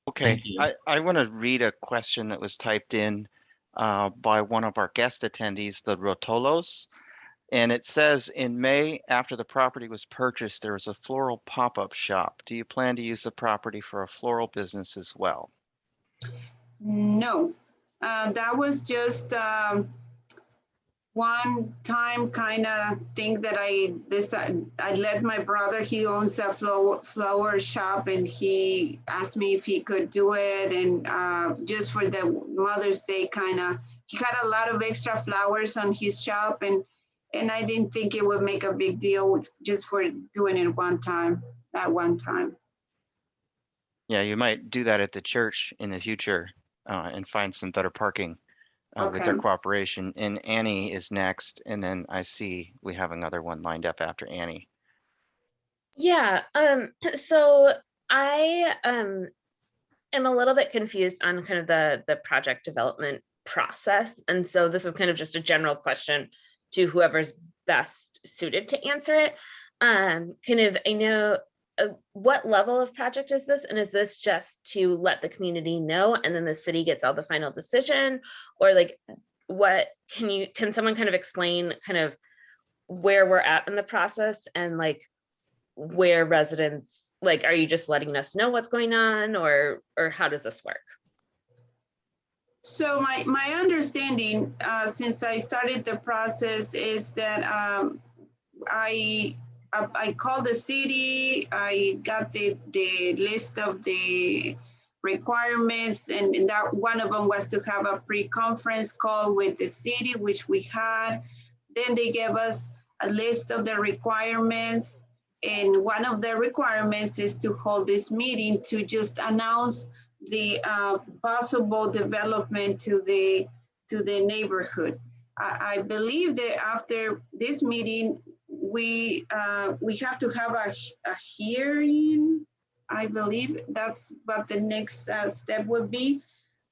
Okay, I want to read a question that was typed in by one of our guest attendees, the Rotolos. And it says, in May, after the property was purchased, there was a floral pop-up shop. Do you plan to use the property for a floral business as well? No, that was just one time kind of thing that I decided. I let my brother, he owns a flower shop, and he asked me if he could do it. And just for the Mother's Day kind of, he had a lot of extra flowers on his shop, and I didn't think it would make a big deal just for doing it at one time. Yeah, you might do that at the church in the future and find some better parking with their cooperation. And Annie is next. And then I see we have another one lined up after Annie. Yeah, so I am a little bit confused on kind of the project development process. And so this is kind of just a general question to whoever's best suited to answer it. Kind of, I know, what level of project is this? And is this just to let the community know and then the city gets all the final decision? Or like, what can someone kind of explain kind of where we're at in the process, and like where residents, like, are you just letting us know what's going on, or how does this work? So my understanding, since I started the process, is that I called the city. I got the list of the requirements, and that one of them was to have a pre-conference call with the city, which we had. Then they gave us a list of the requirements, and one of the requirements is to hold this meeting to just announce the possible development to the neighborhood. I believe that after this meeting, we have to have a hearing. I believe that's what the next step would be.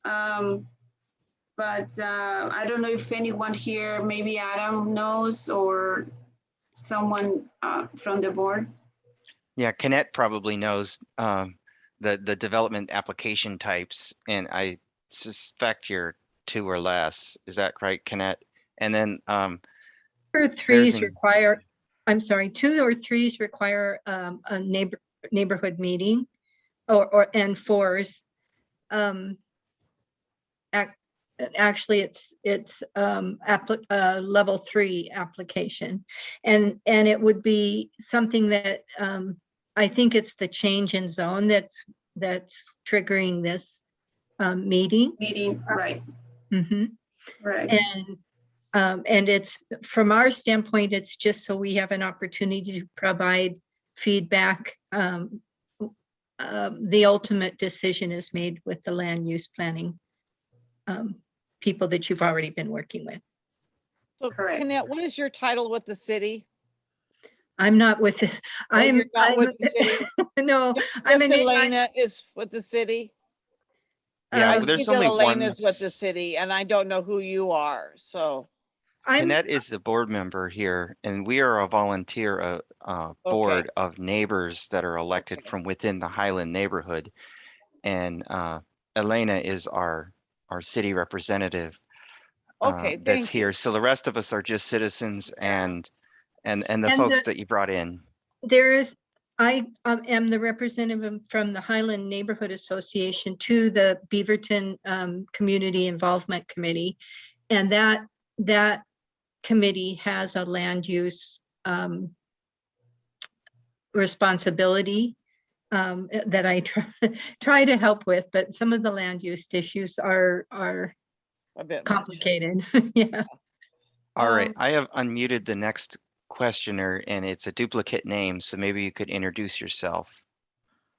But I don't know if anyone here, maybe Adam knows, or someone from the board. Yeah, Konnette probably knows the development application types, and I suspect you're 2 or less. Is that right, Konnette? And then 2 or 3s require, I'm sorry, 2 or 3s require a neighborhood meeting, and 4s. Actually, it's level 3 application, and it would be something that I think it's the change in zone that's triggering this meeting. Right. Mm-hmm. Right. And it's, from our standpoint, it's just so we have an opportunity to provide feedback. The ultimate decision is made with the land use planning people that you've already been working with. So, Konnette, what is your title with the city? I'm not with it. You're not with the city? No, I'm Elena is with the city. Yeah, I there's think only one Elena's with the city, and I don't know who you are. So Konnette is the board member here, and we are a volunteer board of neighbors that are elected from within the Highland neighborhood. And Elena is our city representative that's here. So the rest of us are just citizens and the folks that you brought in. I am the representative from the Highland Neighborhood Association to the Beaverton Community Involvement Committee, and that committee has a land use responsibility that I try to help with, but some of the land use issues are A bit much. complicated. Yeah. All right, I have unmuted the next questioner and it's a duplicate name, so maybe you could introduce yourself.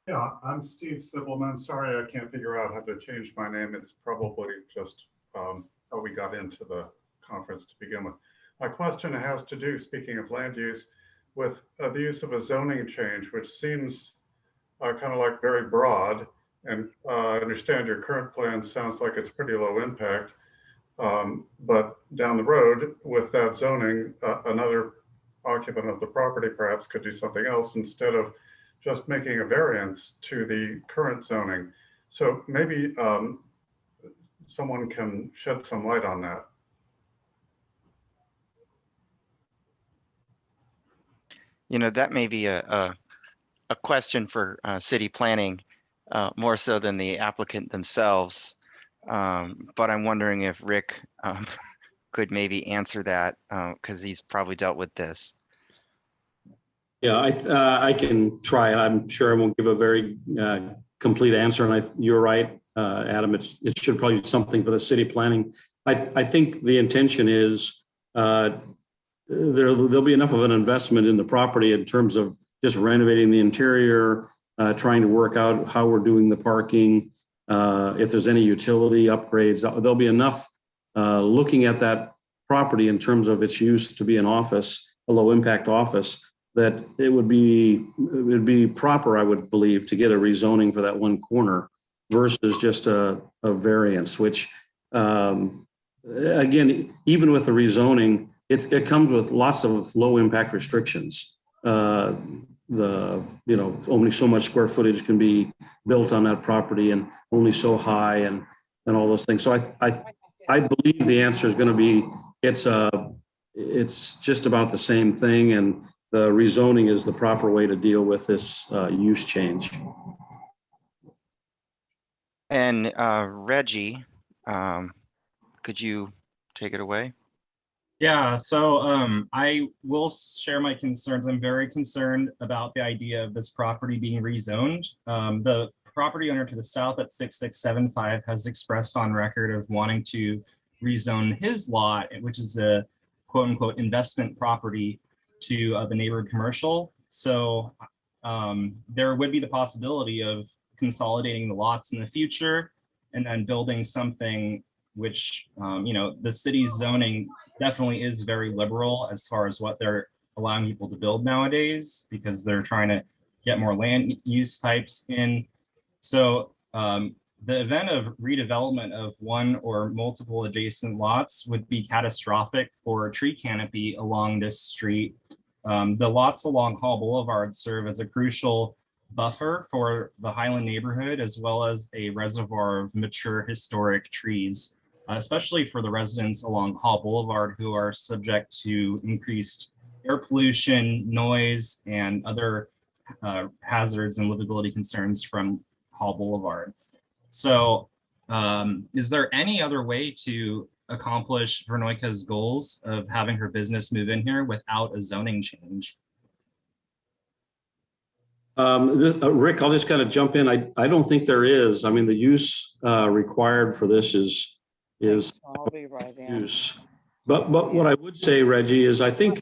Yeah, I'm Steve Sibelman. Sorry, I can't figure out how to change my name. It's probably just how we got into the conference to begin with. My question has to do, speaking of land use, with the use of a zoning change, which seems kind of like very broad. And I understand your current plan sounds like it's pretty low impact. But down the road with that zoning, another occupant of the property perhaps could do something else instead of just making a variance to the current zoning. So maybe someone can shed some light on that. You know, that may be a question for city planning, more so than the applicant themselves. But I'm wondering if Rick could maybe answer that because he's probably dealt with this. Yeah, I can try. I'm sure I won't give a very complete answer. And you're right, Adam. It should probably be something for the city planning. I think the intention is there'll be enough of an investment in the property in terms of just renovating the interior, trying to work out how we're doing the parking. If there's any utility upgrades, there'll be enough looking at that property in terms of its use to be an office, a low impact office, that it would be proper, I would believe, to get a rezoning for that one corner versus just a variance, which again, even with the rezoning, it comes with lots of low impact restrictions. Only so much square footage can be built on that property and only so high and all those things. So I believe the answer is going to be it's just about the same thing, and the rezoning is the proper way to deal with this use change. And Reggie, could you take it away? Yeah, so I will share my concerns. I'm very concerned about the idea of this property being rezoned. The property owner to the south at 6675 has expressed on record of wanting to rezone his lot, which is a quote unquote investment property, to the neighborhood commercial. So there would be the possibility of consolidating the lots in the future and then building something which, the city's zoning definitely is very liberal as far as what they're allowing people to build nowadays, because they're trying to get more land use types in. So the event of redevelopment of one or multiple adjacent lots would be catastrophic for tree canopy along this street. The lots along Hall Boulevard serve as a crucial buffer for the Highland neighborhood, as well as a reservoir of mature historic trees, especially for the residents along Hall Boulevard who are subject to increased air pollution, noise, and other hazards and livability concerns from Hall Boulevard. So is there any other way to accomplish Vernoica's goals of having her business move in here without a zoning change? Rick, I'll just kind of jump in. I don't think there is. I mean, the use required for this is I'll be right in. use. But what I would say, Reggie, is I think,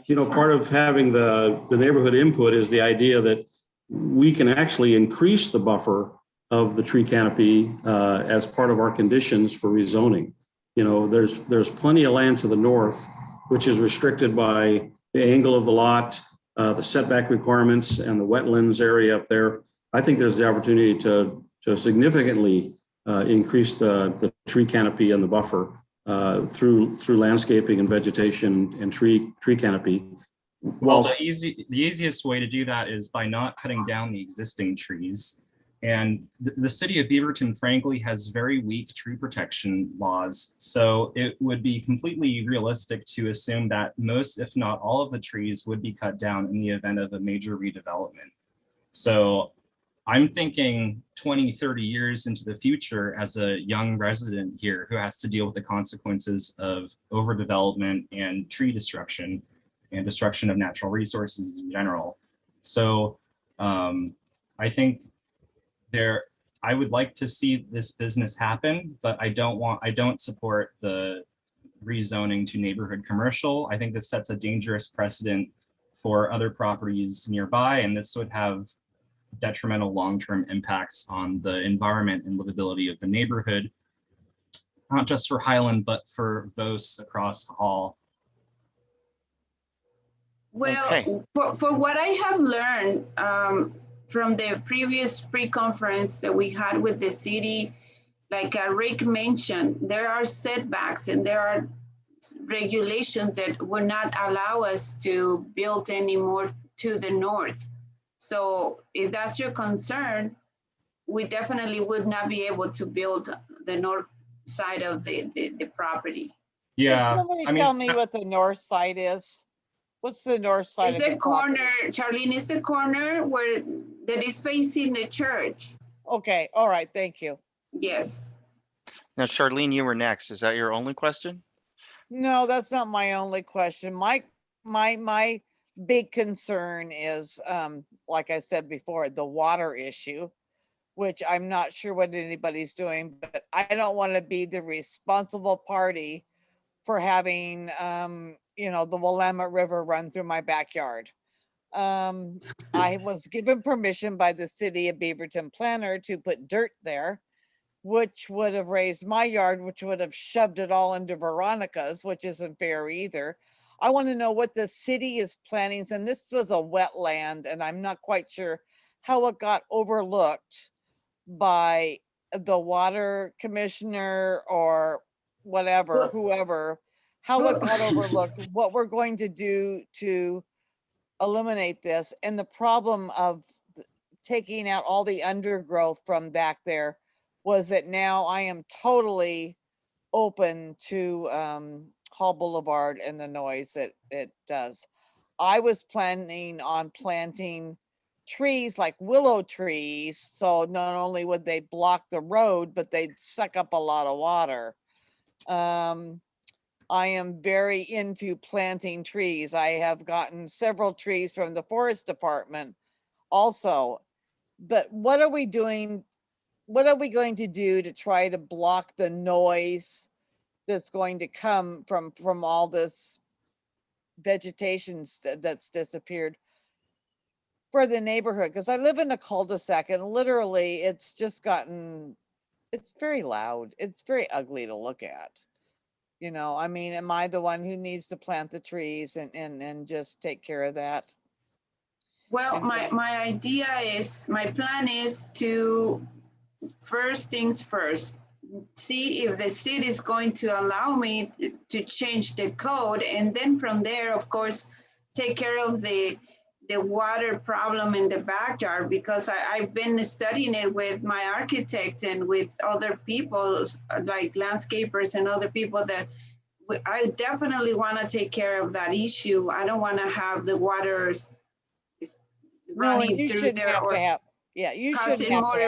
part of having the neighborhood input is the idea that we can actually increase the buffer of the tree canopy as part of our conditions for rezoning. There's plenty of land to the north, which is restricted by the angle of the lot, the setback requirements, and the wetlands area up there. I think there's the opportunity to significantly increase the tree canopy and the buffer through landscaping and vegetation and tree canopy. Well, the easiest way to do that is by not cutting down the existing trees. And the city of Beaverton, frankly, has very weak tree protection laws. So it would be completely realistic to assume that most, if not all, of the trees would be cut down in the event of a major redevelopment. So I'm thinking 20, 30 years into the future as a young resident here who has to deal with the consequences of overdevelopment and tree destruction and destruction of natural resources in general. So I think I would like to see this business happen, but I don't support the rezoning to neighborhood commercial. I think this sets a dangerous precedent for other properties nearby, and this would have detrimental long-term impacts on the environment and livability of the neighborhood, not just for Highland, but for those across the hall. Well, Okay. for what I have learned from the previous pre-conference that we had with the city, like Rick mentioned, there are setbacks and there are regulations that would not allow us to build anymore to the north. So if that's your concern, we definitely would not be able to build the north side of the property. Yeah. Can somebody tell me what the north side is? What's the north side It's of the the corner, Charlene, is the corner where that is facing the church. Okay, all right, thank you. Yes. Now, Charlene, you were next. Is that your only question? No, that's not my only question. My big concern is, like I said before, the water issue, which I'm not sure what anybody's doing, but I don't want to be the responsible party for having, the Willamette River run through my backyard. I was given permission by the city of Beaverton planner to put dirt there, which would have raised my yard, which would have shoved it all into Veronica's, which isn't fair either. I want to know what the city is planning, and this was a wetland, and I'm not quite sure how it got overlooked by the water commissioner or whatever, whoever, how it got overlooked, what we're going to do to eliminate this, and the problem of taking out all the undergrowth from back there was that now I am totally open to Hall Boulevard and the noise that it does. I was planning on planting trees like willow trees, so not only would they block the road, but they'd suck up a lot of water. I am very into planting trees. I have gotten several trees from the forest department also. But what are we doing? What are we going to do to try to block the noise that's going to come from all this vegetation that's disappeared for the neighborhood? Because I live in a cul-de-sac and literally it's very loud. It's very ugly to look at. I mean, am I the one who needs to plant the trees and just take care of that? Well, my plan is to, first things first, see if the city is going to allow me to change the code. And then from there, of course, take care of the water problem in the backyard, because I've been studying it with my architect and with other people like landscapers and other people that I definitely want to take care of that issue. I don't want to have the water running through there or causing more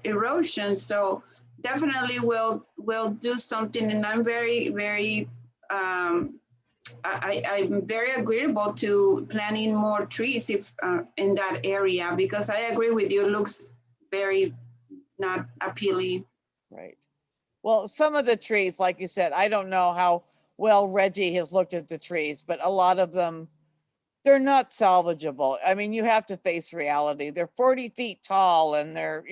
erosion. So definitely we'll do something, and I'm very, very I'm very agreeable to planting more trees if in that area, because I agree with you, it looks very not appealing. Right. Well, some of the trees, like you said, I don't know how well Reggie has looked at the trees, but a lot of them, they're not salvageable. I mean, you have to face reality. They're 40 feet tall and they're,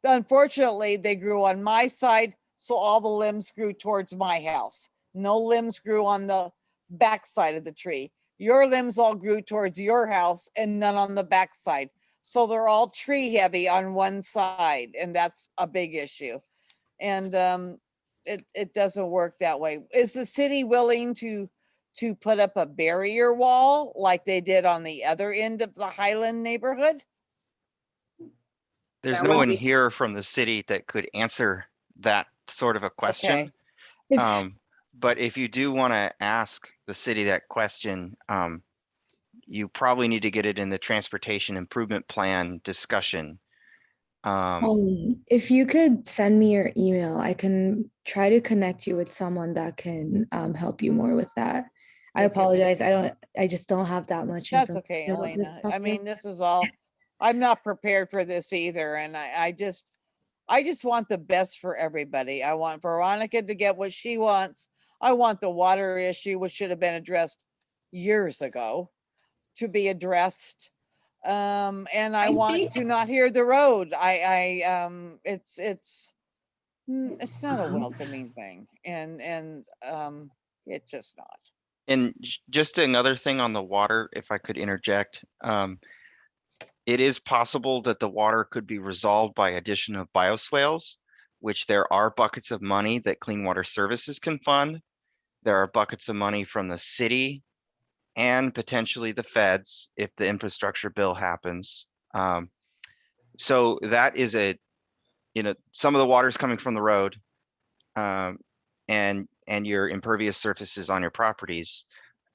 unfortunately they grew on my side. So all the limbs grew towards my house. No limbs grew on the back side of the tree. Your limbs all grew towards your house and none on the back side. So they're all tree heavy on one side. And that's a big issue. And it doesn't work that way. Is the city willing to put up a barrier wall like they did on the other end of the Highland neighborhood? There's no one here from the city that could answer that sort of a question. Okay. But if you do want to ask the city that question, you probably need to get it in the transportation improvement plan discussion. If you could send me your email, I can try to connect you with someone that can help you more with that. I apologize. I just don't have that much That's information. okay, Elena. I mean, this is all I'm not prepared for this either. And I just want the best for everybody. I want Vernoica to get what she wants. I want the water issue, which should have been addressed years ago, to be addressed. And I want to not hear the road. It's not a welcoming thing. And it's just not. And just another thing on the water, if I could interject, it is possible that the water could be resolved by addition of bioswales, which there are buckets of money that Clean Water Services can fund. There are buckets of money from the city and potentially the feds if the infrastructure bill happens. So that is some of the water is coming from the road, and your impervious surfaces on your properties.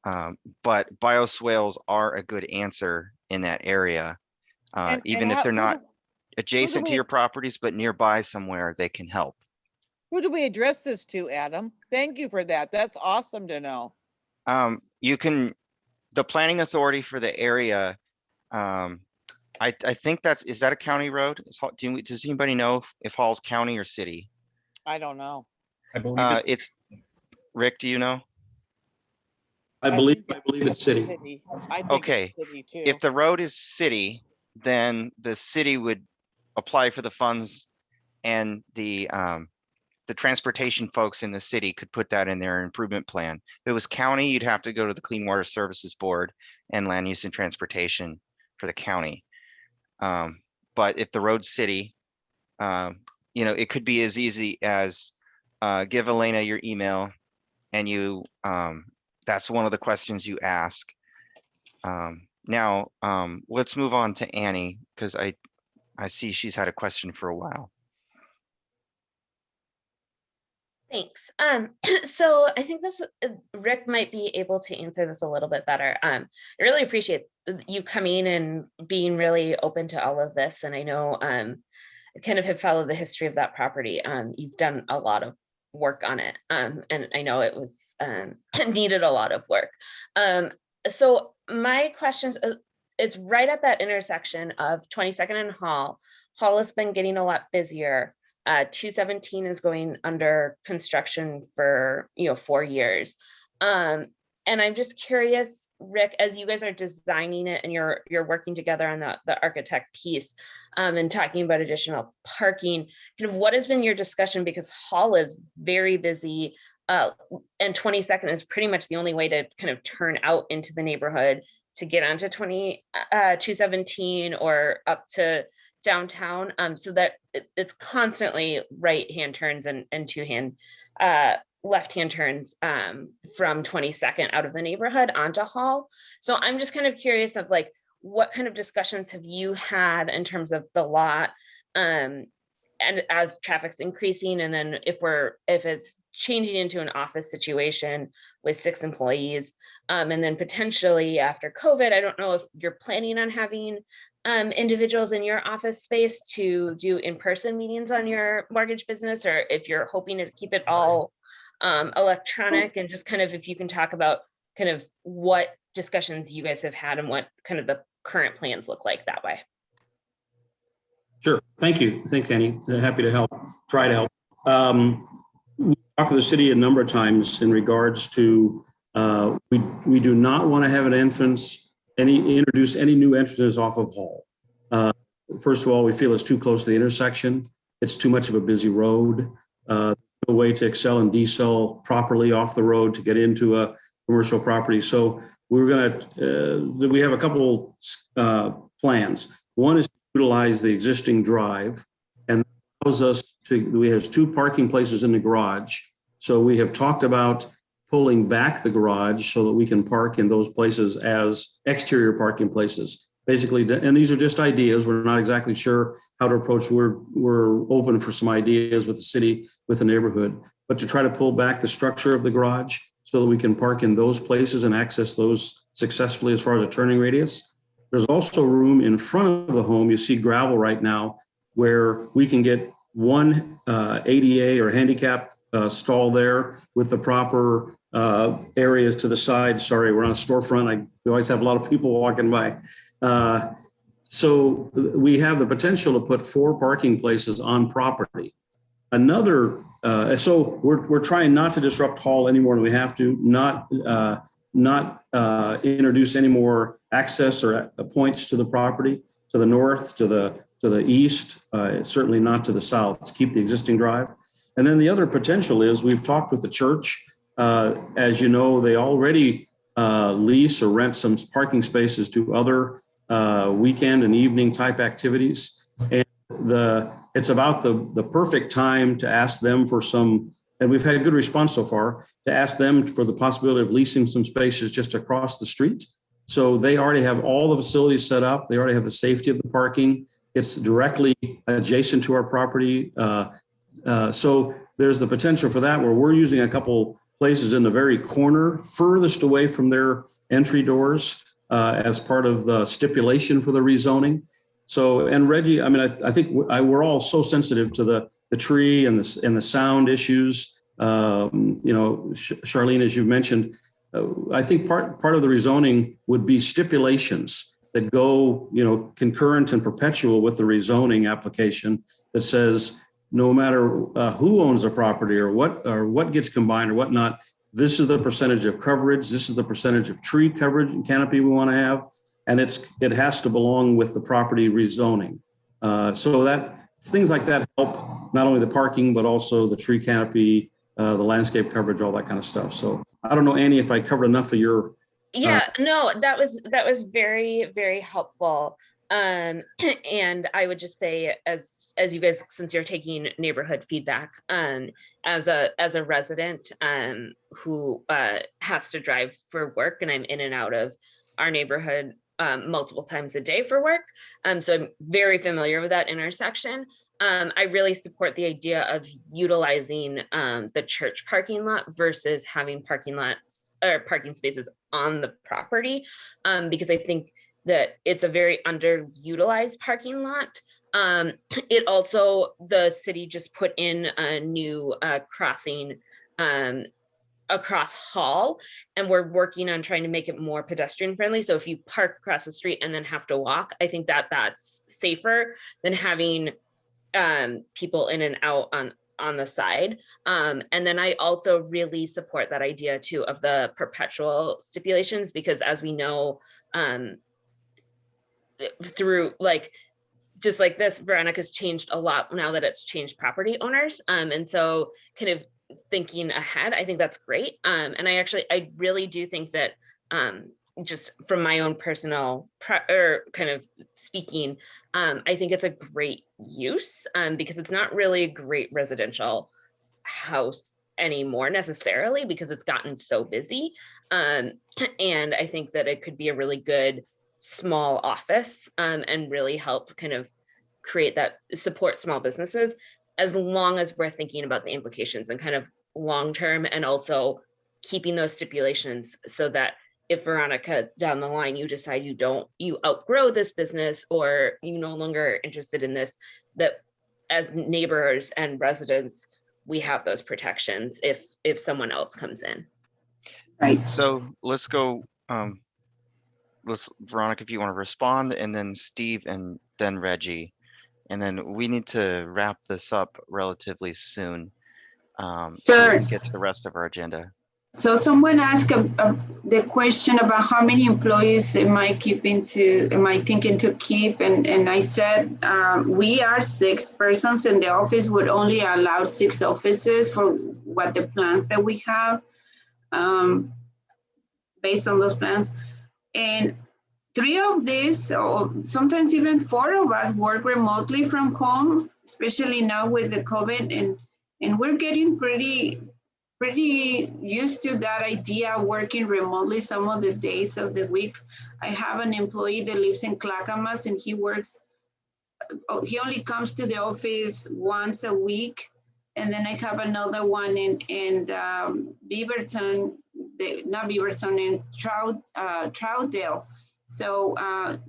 But bioswales are a good answer in that area. Even if they're not adjacent to your properties, but nearby somewhere, they can help. Who do we address this to, Adam? Thank you for that. That's awesome to know. The planning authority for the area, I think is that a county road? Does anybody know if Hall's county or city? I don't know. I believe it's Rick, do you know? I believe it's city. I think Okay, it's city too. if the road is city, then the city would apply for the funds, and the transportation folks in the city could put that in their improvement plan. If it was county, you'd have to go to the Clean Water Services Board and Land Use and Transportation for the county. But if the road's city, it could be as easy as give Elena your email, and that's one of the questions you ask. Now, let's move on to Annie, because I see she's had a question for a while. Thanks. So I think Rick might be able to answer this a little bit better. I really appreciate you coming and being really open to all of this. And I know I kind of have followed the history of that property. You've done a lot of work on it. And I know it was needed a lot of work. So my questions, it's right at that intersection of 22nd and Hall. Hall has been getting a lot busier. 217 is going under construction for 4 years. And I'm just curious, Rick, as you guys are designing it and you're working together on the architect piece, and talking about additional parking, kind of what has been your discussion, because Hall is very busy, and 22nd is pretty much the only way to kind of turn out into the neighborhood to get onto 217 or up to downtown, so that it's constantly right-hand turns and left-hand turns from 22nd out of the neighborhood onto Hall. So I'm just kind of curious of what kind of discussions have you had in terms of the lot, and as traffic's increasing, and then if it's changing into an office situation with 6 employees, and then potentially after COVID, I don't know if you're planning on having individuals in your office space to do in-person meetings on your mortgage business, or if you're hoping to keep it all electronic, and just kind of if you can talk about kind of what discussions you guys have had and what kind of the current plans look like that way. Sure. Thank you. Thanks, Annie. Happy to help, try to help. We talked to the city a number of times in regards to, we do not want to have introduce any new entrances off of Hall. First of all, we feel it's too close to the intersection. It's too much of a busy road. No way to excel and decel properly off the road to get into a commercial property. So we have a couple plans. One is to utilize the existing drive, and that allows us we have 2 parking places in the garage. So we have talked about pulling back the garage so that we can park in those places as exterior parking places. Basically, and these are just ideas. We're not exactly sure how to approach. We're open for some ideas with the city, with the neighborhood, but to try to pull back the structure of the garage so that we can park in those places and access those successfully as far as a turning radius. There's also room in front of the home. You see gravel right now where we can get one ADA or handicap stall there with the proper areas to the side. Sorry, we're on a storefront. We always have a lot of people walking by. So we have the potential to put 4 parking places on property. Another, so we're trying not to disrupt Hall any more than we have to, not introduce any more access or points to the property, to the north, to the east, certainly not to the south. Let's keep the existing drive. And then the other potential is we've talked with the church. As you know, they already lease or rent some parking spaces to other weekend and evening type activities. And it's about the perfect time to ask them for some, and we've had a good response so far, to ask them for the possibility of leasing some spaces just across the street. So they already have all the facilities set up. They already have the safety of the parking. It's directly adjacent to our property. So there's the potential for that, where we're using a couple places in the very corner, furthest away from their entry doors, as part of the stipulation for the rezoning. So, and Reggie, I mean, I think we're all so sensitive to the tree and the sound issues. Charlene, as you mentioned, I think part of the rezoning would be stipulations that go, concurrent and perpetual with the rezoning application that says, no matter who owns the property or what gets combined or whatnot, this is the percentage of coverage. This is the percentage of tree coverage and canopy we want to have. And it has to belong with the property rezoning. So that things like that help not only the parking, but also the tree canopy, the landscape coverage, all that kind of stuff. So I don't know, Annie, if I covered enough of your. Yeah, no, that was very, very helpful. And I would just say, as you guys, since you're taking neighborhood feedback, as a resident who has to drive for work, and I'm in and out of our neighborhood multiple times a day for work, so I'm very familiar with that intersection. I really support the idea of utilizing the church parking lot versus having parking spaces on the property, because I think that it's a very underutilized parking lot. It also, the city just put in a new crossing across Hall, and we're working on trying to make it more pedestrian friendly. So if you park across the street and then have to walk, I think that that's safer than having people in and out on the side. And then I also really support that idea too of the perpetual stipulations, because as we know, through just like this, Veronica's changed a lot now that it's changed property owners. And so kind of thinking ahead, I think that's great. And I really do think that just from my own personal kind of speaking, I think it's a great use because it's not really a great residential house anymore necessarily, because it's gotten so busy. And I think that it could be a really good small office and really help kind of create that, support small businesses, as long as we're thinking about the implications and kind of long term, and also keeping those stipulations so that if Veronica down the line you decide you outgrow this business or you no longer interested in this, that as neighbors and residents we have those protections if someone else comes in. Right. So let's go. Veronica, if you want to respond, and then Steve, and then Reggie, and then we need to wrap this up relatively soon. So we can get to the rest of our agenda. So someone asked the question about how many employees am I thinking to keep, and I said we are 6 persons, and the office would only allow 6 offices for what the plans that we have based on those plans. And 3 of these, or sometimes even 4 of us, work remotely from home, especially now with the COVID, and we're getting pretty used to that idea of working remotely some of the days of the week. I have an employee that lives in Clackamas, and he only comes to the office once a week. And then I have another one in Beaverton, not Beaverton, in Troutdale. So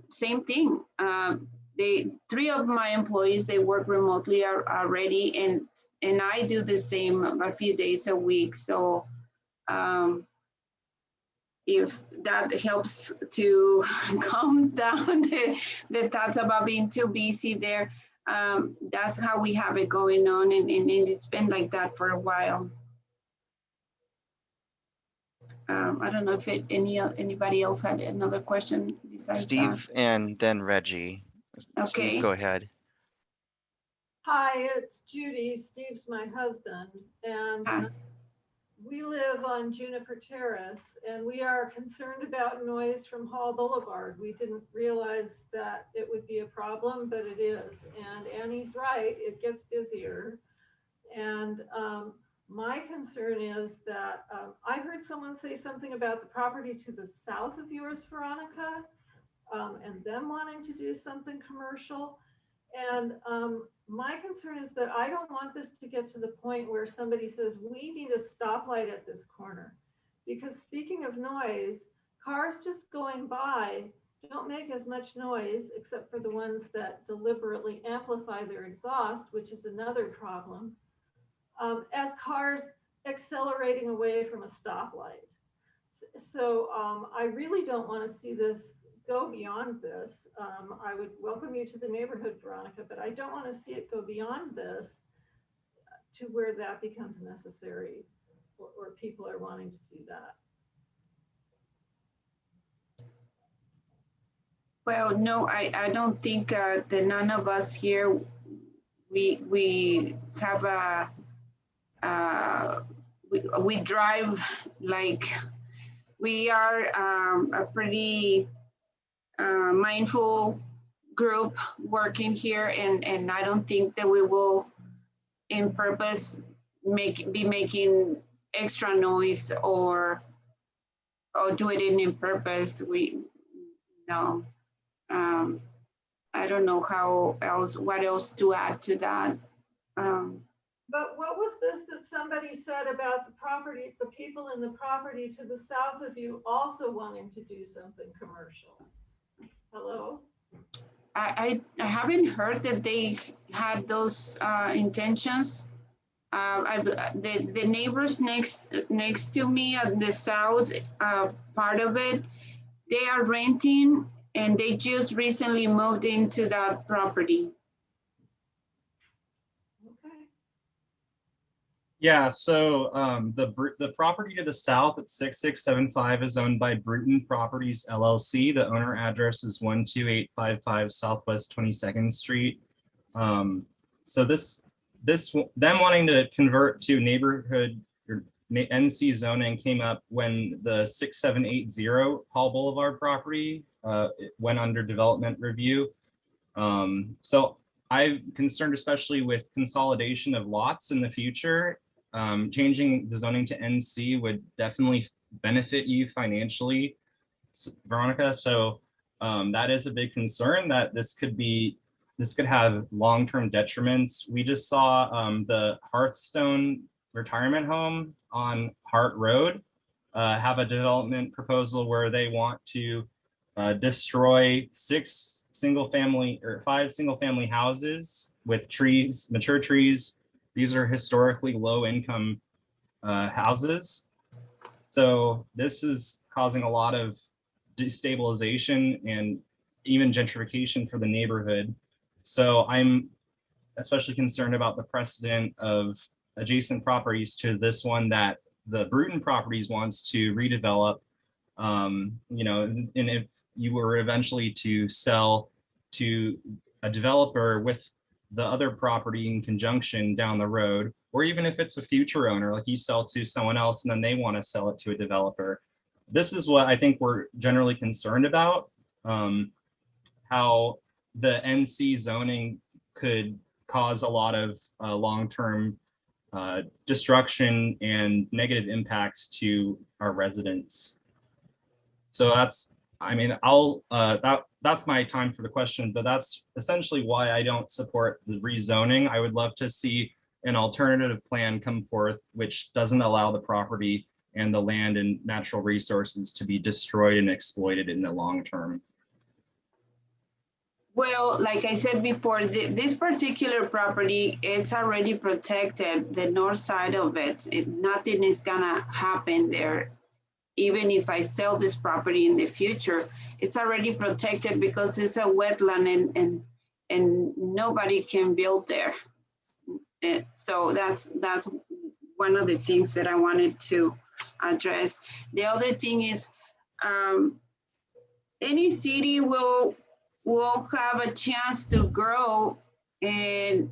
same thing. 3 of my employees, they work remotely already, and I do the same a few days a week. So if that helps to calm down the thoughts about being too busy there. That's how we have it going on, and it's been like that for a while. I don't know if anybody else had another question besides Steve that. and then Reggie. Okay. Steve, go ahead. Hi, it's Judy. Steve's my husband, and we live on Juniper Terrace, and we are concerned about noise from Hall Boulevard. We didn't realize that it would be a problem, but it is. And Annie's right, it gets busier. And my concern is that I heard someone say something about the property to the south of yours, Veronica, and them wanting to do something commercial. And my concern is that I don't want this to get to the point where somebody says, we need a stoplight at this corner. Because speaking of noise, cars just going by don't make as much noise, except for the ones that deliberately amplify their exhaust, which is another problem, as cars accelerating away from a stoplight. So I really don't want to see this go beyond this. I would welcome you to the neighborhood, Veronica, but I don't want to see it go beyond this to where that becomes necessary or people are wanting to see that. Well, no, I don't think that none of us here, we have we drive like we are a pretty mindful group working here, and I don't think that we will in purpose be making extra noise or do it in purpose. No. I don't know what else to add to that. But what was this that somebody said about the property, the people in the property to the south of you also wanting to do something commercial? Hello? I haven't heard that they had those intentions. The neighbors next to me at the south part of it, they are renting, and they just recently moved into that property. Okay. Yeah, so the property to the south at 6675 is owned by Bruton Properties LLC. The owner address is 12855 Southwest 22nd Street. So them wanting to convert to neighborhood or NC zoning came up when the 6780 Hall Boulevard property it went under development review. So I'm concerned especially with consolidation of lots in the future. Changing the zoning to NC would definitely benefit you financially, Veronica. So that is a big concern that this could have long-term detriments. We just saw the Hearthstone retirement home on Hart Road have a development proposal where they want to destroy 5 single-family houses with trees, mature trees. These are historically low-income houses. So this is causing a lot of destabilization and even gentrification for the neighborhood. So I'm especially concerned about the precedent of adjacent properties to this one that the Bruton Properties wants to redevelop. You know, and if you were eventually to sell to a developer with the other property in conjunction down the road, or even if it's a future owner, like you sell to someone else and then they want to sell it to a developer. This is what I think we're generally concerned about, how the NC zoning could cause a lot of long-term destruction and negative impacts to our residents. So that's, I mean, that's my time for the question, but that's essentially why I don't support the rezoning. I would love to see an alternative plan come forth, which doesn't allow the property and the land and natural resources to be destroyed and exploited in the long term. Well, like I said before, this particular property, it's already protected, the north side of it. Nothing is gonna happen there. even if I sell this property in the future, it's already protected because it's a wetland and nobody can build there. And so that's one of the things that I wanted to address. The other thing is, any city will have a chance to grow, and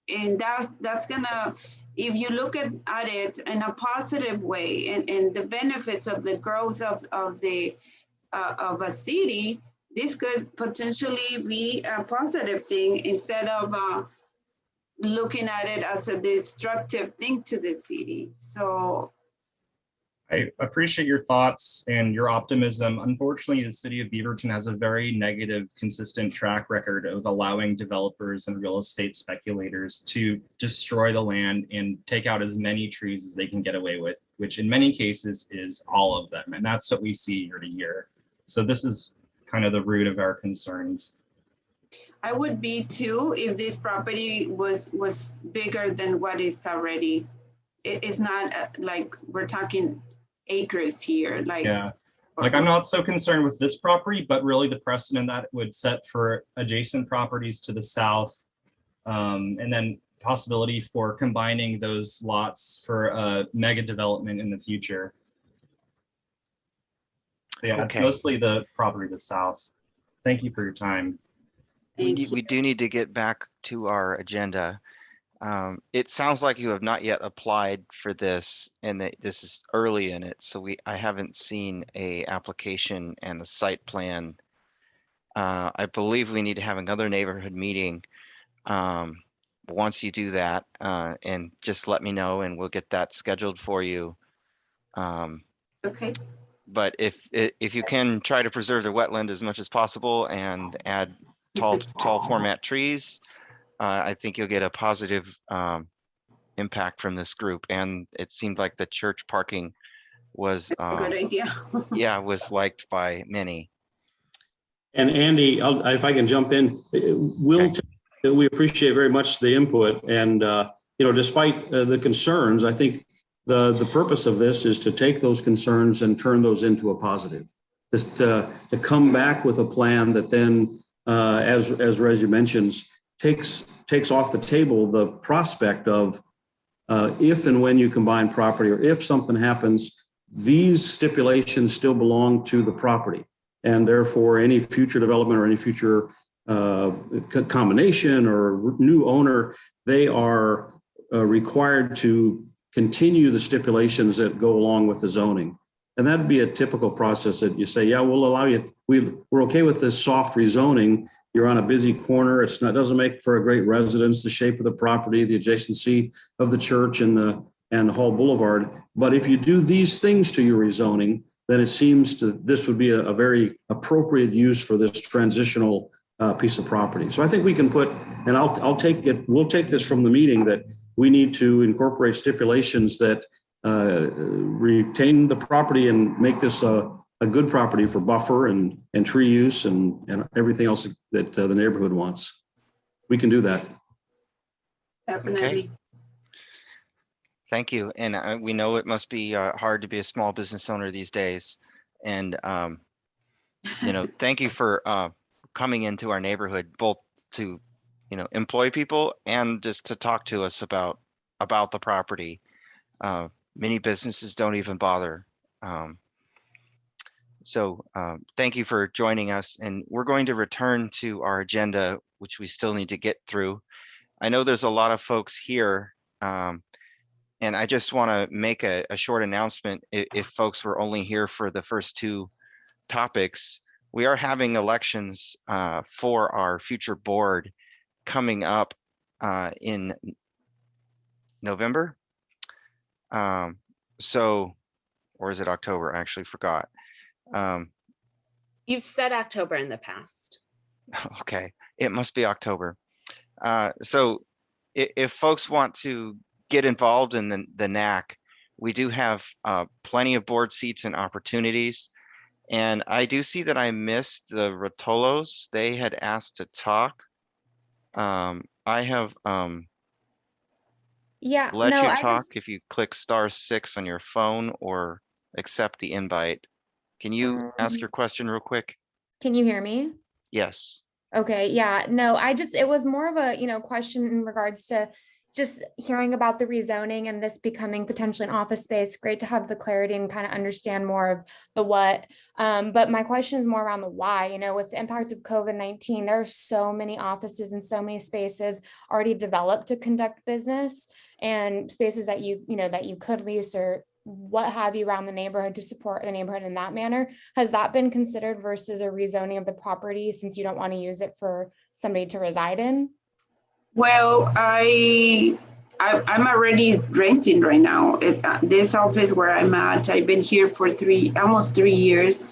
that's gonna, if you look at it in a positive way, and the benefits of the growth of a city, this could potentially be a positive thing instead of looking at it as a destructive thing to the city. So I appreciate your thoughts and your optimism. Unfortunately, the city of Beaverton has a very negative, consistent track record of allowing developers and real estate speculators to destroy the land and take out as many trees as they can get away with, which in many cases is all of them. And that's what we see year to year. So this is kind of the root of our concerns. I would be too if this property was bigger than what is already. It's not like we're talking acres here. Like, yeah, like I'm not so concerned with this property, but really the precedent that it would set for adjacent properties to the south, and then possibility for combining those lots for a mega development in the future. Yeah, it's mostly the property to the south. Thank you for your time. We do need to get back to our agenda. It sounds like you have not yet applied for this, and that this is early in it, so I haven't seen a application and the site plan. I believe we need to have another neighborhood meeting once you do that, and just let me know and we'll get that scheduled for you. Okay. But if you can try to preserve the wetland as much as possible and add tall format trees, I think you'll get a positive impact from this group. And it seemed like the church parking was good idea. yeah, was liked by many. And Andy, if I can jump in, we appreciate very much the input. And despite the concerns, I think the purpose of this is to take those concerns and turn those into a positive. Just to come back with a plan that then, as Reggie mentions, takes off the table the prospect of if and when you combine property, or if something happens, these stipulations still belong to the property. And therefore, any future development or any future combination or new owner, they are required to continue the stipulations that go along with the zoning. And that'd be a typical process that you say, yeah, we'll allow you, we're okay with this soft rezoning. You're on a busy corner. It doesn't make for a great residence, the shape of the property, the adjacency of the church and the Hall Boulevard. But if you do these things to your rezoning, then it seems this would be a very appropriate use for this transitional piece of property. So I think we can put, and we'll take this from the meeting, that we need to incorporate stipulations that retain the property and make this a good property for buffer and tree use and everything else that the neighborhood wants. We can do that. Definitely. Okay. Thank you. And we know it must be hard to be a small business owner these days. And, thank you for coming into our neighborhood, both to, employ people and just to talk to us about the property. Many businesses don't even bother. So thank you for joining us. And we're going to return to our agenda, which we still need to get through. I know there's a lot of folks here. And I just want to make a short announcement. If folks were only here for the first two topics, we are having elections for our future board coming up in November. Or is it October? I actually forgot. You've said October in the past. Okay, it must be October. So if folks want to get involved in the NAC, we do have plenty of board seats and opportunities. And I do see that I missed the Rotolos. They had asked to talk. I have let you talk if you click *6 on your phone, or accept the invite. Can you ask your question real quick? Can you hear me? Yes. Okay, yeah, no, it was more of a, question in regards to just hearing about the rezoning and this becoming potentially an office space. Great to have the clarity and kind of understand more of the what. But my question is more around the why. With the impact of COVID-19, there are so many offices and so many spaces already developed to conduct business, and spaces that that you could lease or what have you around the neighborhood to support the neighborhood in that manner. Has that been considered versus a rezoning of the property, since you don't want to use it for somebody to reside in? Well, I'm already renting right now. This office where I'm at, I've been here for almost 3 years.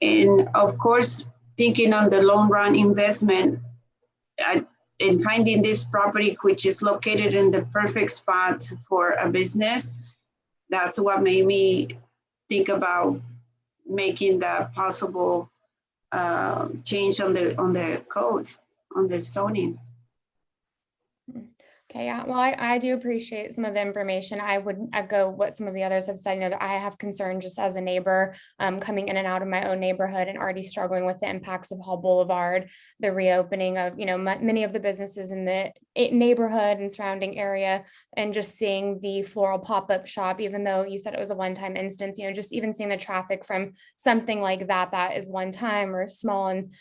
And of course, thinking on the long run investment and finding this property, which is located in the perfect spot for a business, that's what made me think about making the possible change on the code, on the zoning. Okay, yeah, well, I do appreciate some of the information. I would echo what some of the others have said. That I have concern just as a neighbor coming in and out of my own neighborhood and already struggling with the impacts of Hall Boulevard, the reopening of, many of the businesses in the neighborhood and surrounding area, and just seeing the floral pop-up shop, even though you said it was a one-time instance, just even seeing the traffic from something like that is one time or small and,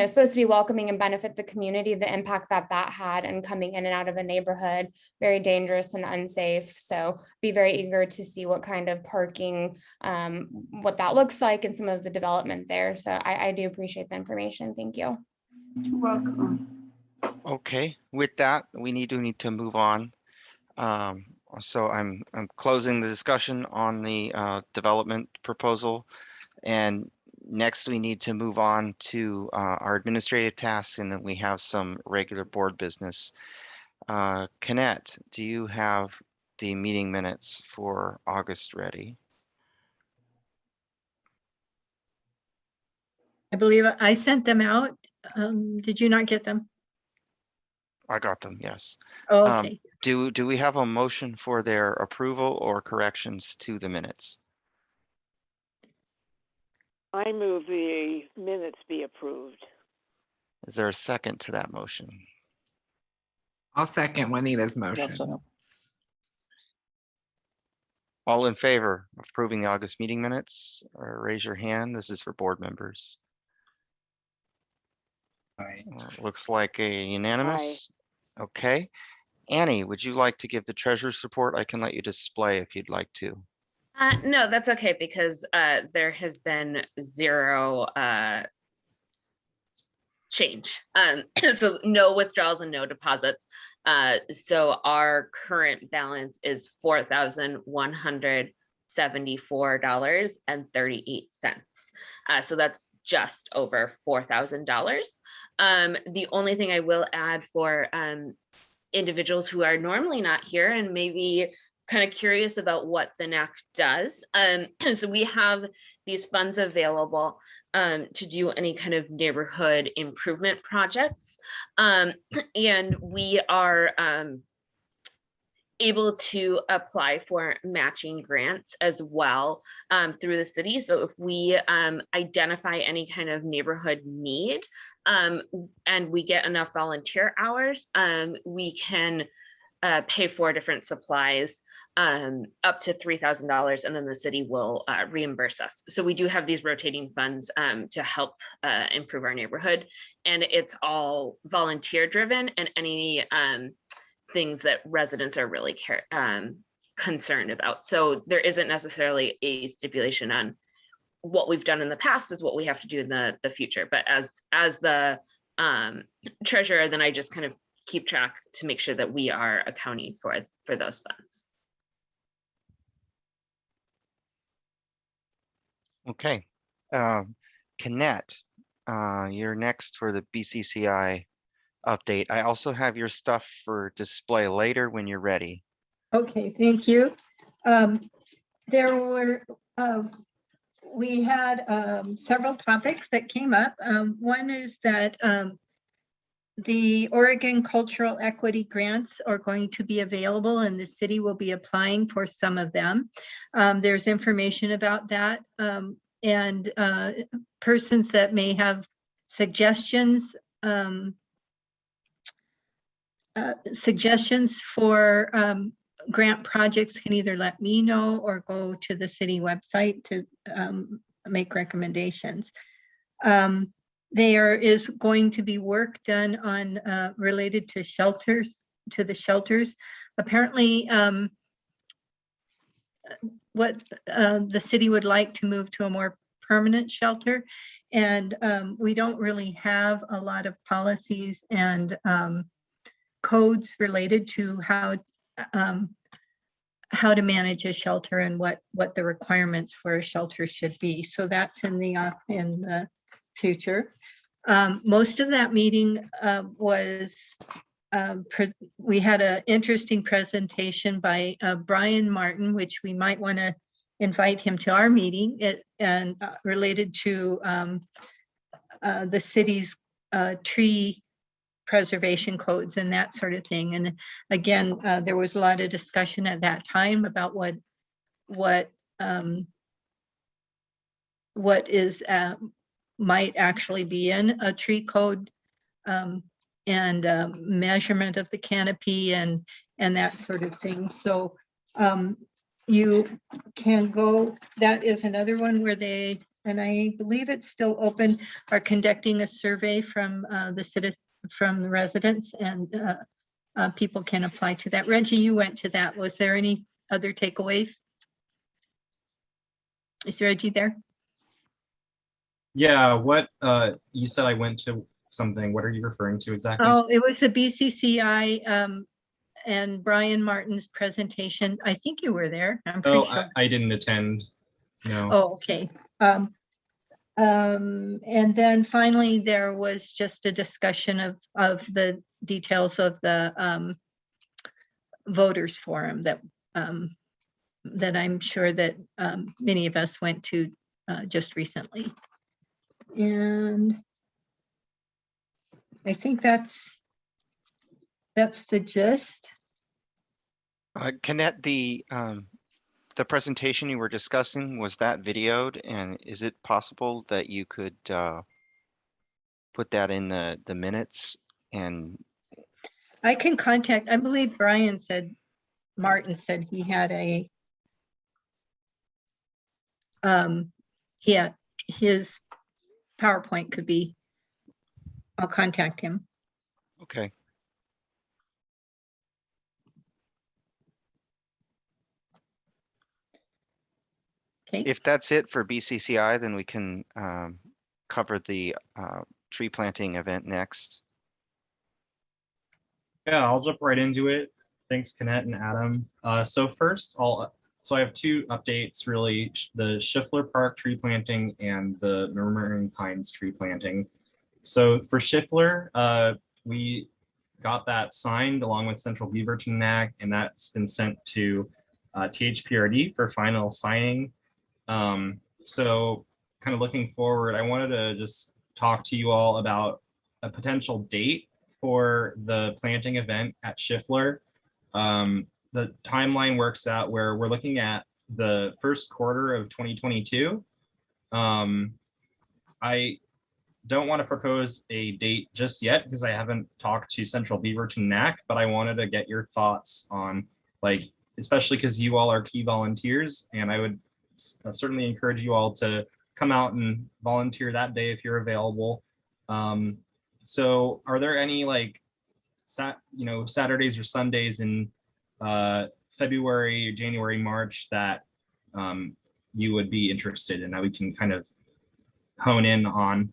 supposed to be welcoming and benefit the community, the impact that had and coming in and out of a neighborhood, very dangerous and unsafe. So be very eager to see what kind of parking, what that looks like and some of the development there. So I do appreciate the information. Thank you. You're welcome. Okay, with that, we need to move on. So I'm closing the discussion on the development proposal, and next we need to move on to our administrative tasks, and then we have some regular board business. Konnette, do you have the meeting minutes for August ready? I believe I sent them out. Did you not get them? I got them, yes. Oh, okay. Do we have a motion for their approval or corrections to the minutes? I move the minutes be approved. Is there a second to that motion? I'll second Juanita's motion. All in favor of approving the August meeting minutes, or raise your hand. This is for board members. Looks like a unanimous. Okay. Annie, would you like to give the treasurer's report? I can let you display if you'd like to. No, that's okay, because there has been zero change. So no withdrawals and no deposits. So our current balance is $4,174.38. So that's just over $4,000. The only thing I will add for individuals who are normally not here and maybe kind of curious about what the NAC does. So we have these funds available to do any kind of neighborhood improvement projects. And we are able to apply for matching grants as well through the city. So if we identify any kind of neighborhood need and we get enough volunteer hours, we can pay for different supplies up to $3,000, and then the city will reimburse us. So we do have these rotating funds to help improve our neighborhood, and it's all volunteer driven, and any things that residents are really concerned about. So there isn't necessarily a stipulation on what we've done in the past is what we have to do in the future. But as the treasurer, then I just kind of keep track to make sure that we are accounting for those funds. Okay. Konnette, you're next for the BCCI update. I also have your stuff for display later when you're ready. Okay, thank you. We had several topics that came up. One is that The Oregon Cultural Equity Grants are going to be available and the city will be applying for some of them. There's information about that, and persons that may have suggestions for grant projects can either let me know or go to the city website to make recommendations. There is going to be work done on related to shelters, to the shelters. Apparently, what the city would like to move to a more permanent shelter. And we don't really have a lot of policies and codes related to how to manage a shelter and what the requirements for a shelter should be. So that's in the future. Most of that meeting was, we had an interesting presentation by Brian Martin, which we might want to invite him to our meeting, and related to the city's tree preservation codes and that sort of thing. And again, there was a lot of discussion at that time about what is might actually be in a tree code, and measurement of the canopy and that sort of thing. So you can go, that is another one where they, and I believe it's still open, are conducting a survey from the residents, and people can apply to that. Reggie, you went to that. Was there any other takeaways? Is Reggie there? Yeah, what you said I went to something. What are you referring to exactly? Oh, it was the BCCI and Brian Martin's presentation. I think you were there. I'm pretty sure. I didn't attend. No. Oh, okay. And then finally, there was just a discussion of the details of the voters forum that I'm sure that many of us went to just recently. And I think that's the gist. Konnette, the presentation you were discussing, was that videoed, and is it possible that you could put that in the minutes? And I can contact, I believe Martin said he had a his PowerPoint could be, I'll contact him. okay. Okay. If that's it for BCCI, then we can cover the tree planting event next. Yeah, I'll jump right into it. Thanks, Konnette and Adam. So first, so I have two updates really: the Schiffler Park tree planting and the Murmuring Pines tree planting. So for Schiffler, we got that signed along with Central Beaverton NAC, and that's been sent to THPRD for final signing. So kind of looking forward, I wanted to just talk to you all about a potential date for the planting event at Schiffler. The timeline works out where we're looking at the first quarter of 2022. I don't want to propose a date just yet because I haven't talked to Central Beaverton NAC, but I wanted to get your thoughts on, like, especially because you all are key volunteers, and I would certainly encourage you all to come out and volunteer that day if you're available. So are there any Saturdays or Sundays in February, January, March that you would be interested in that we can kind of hone in on?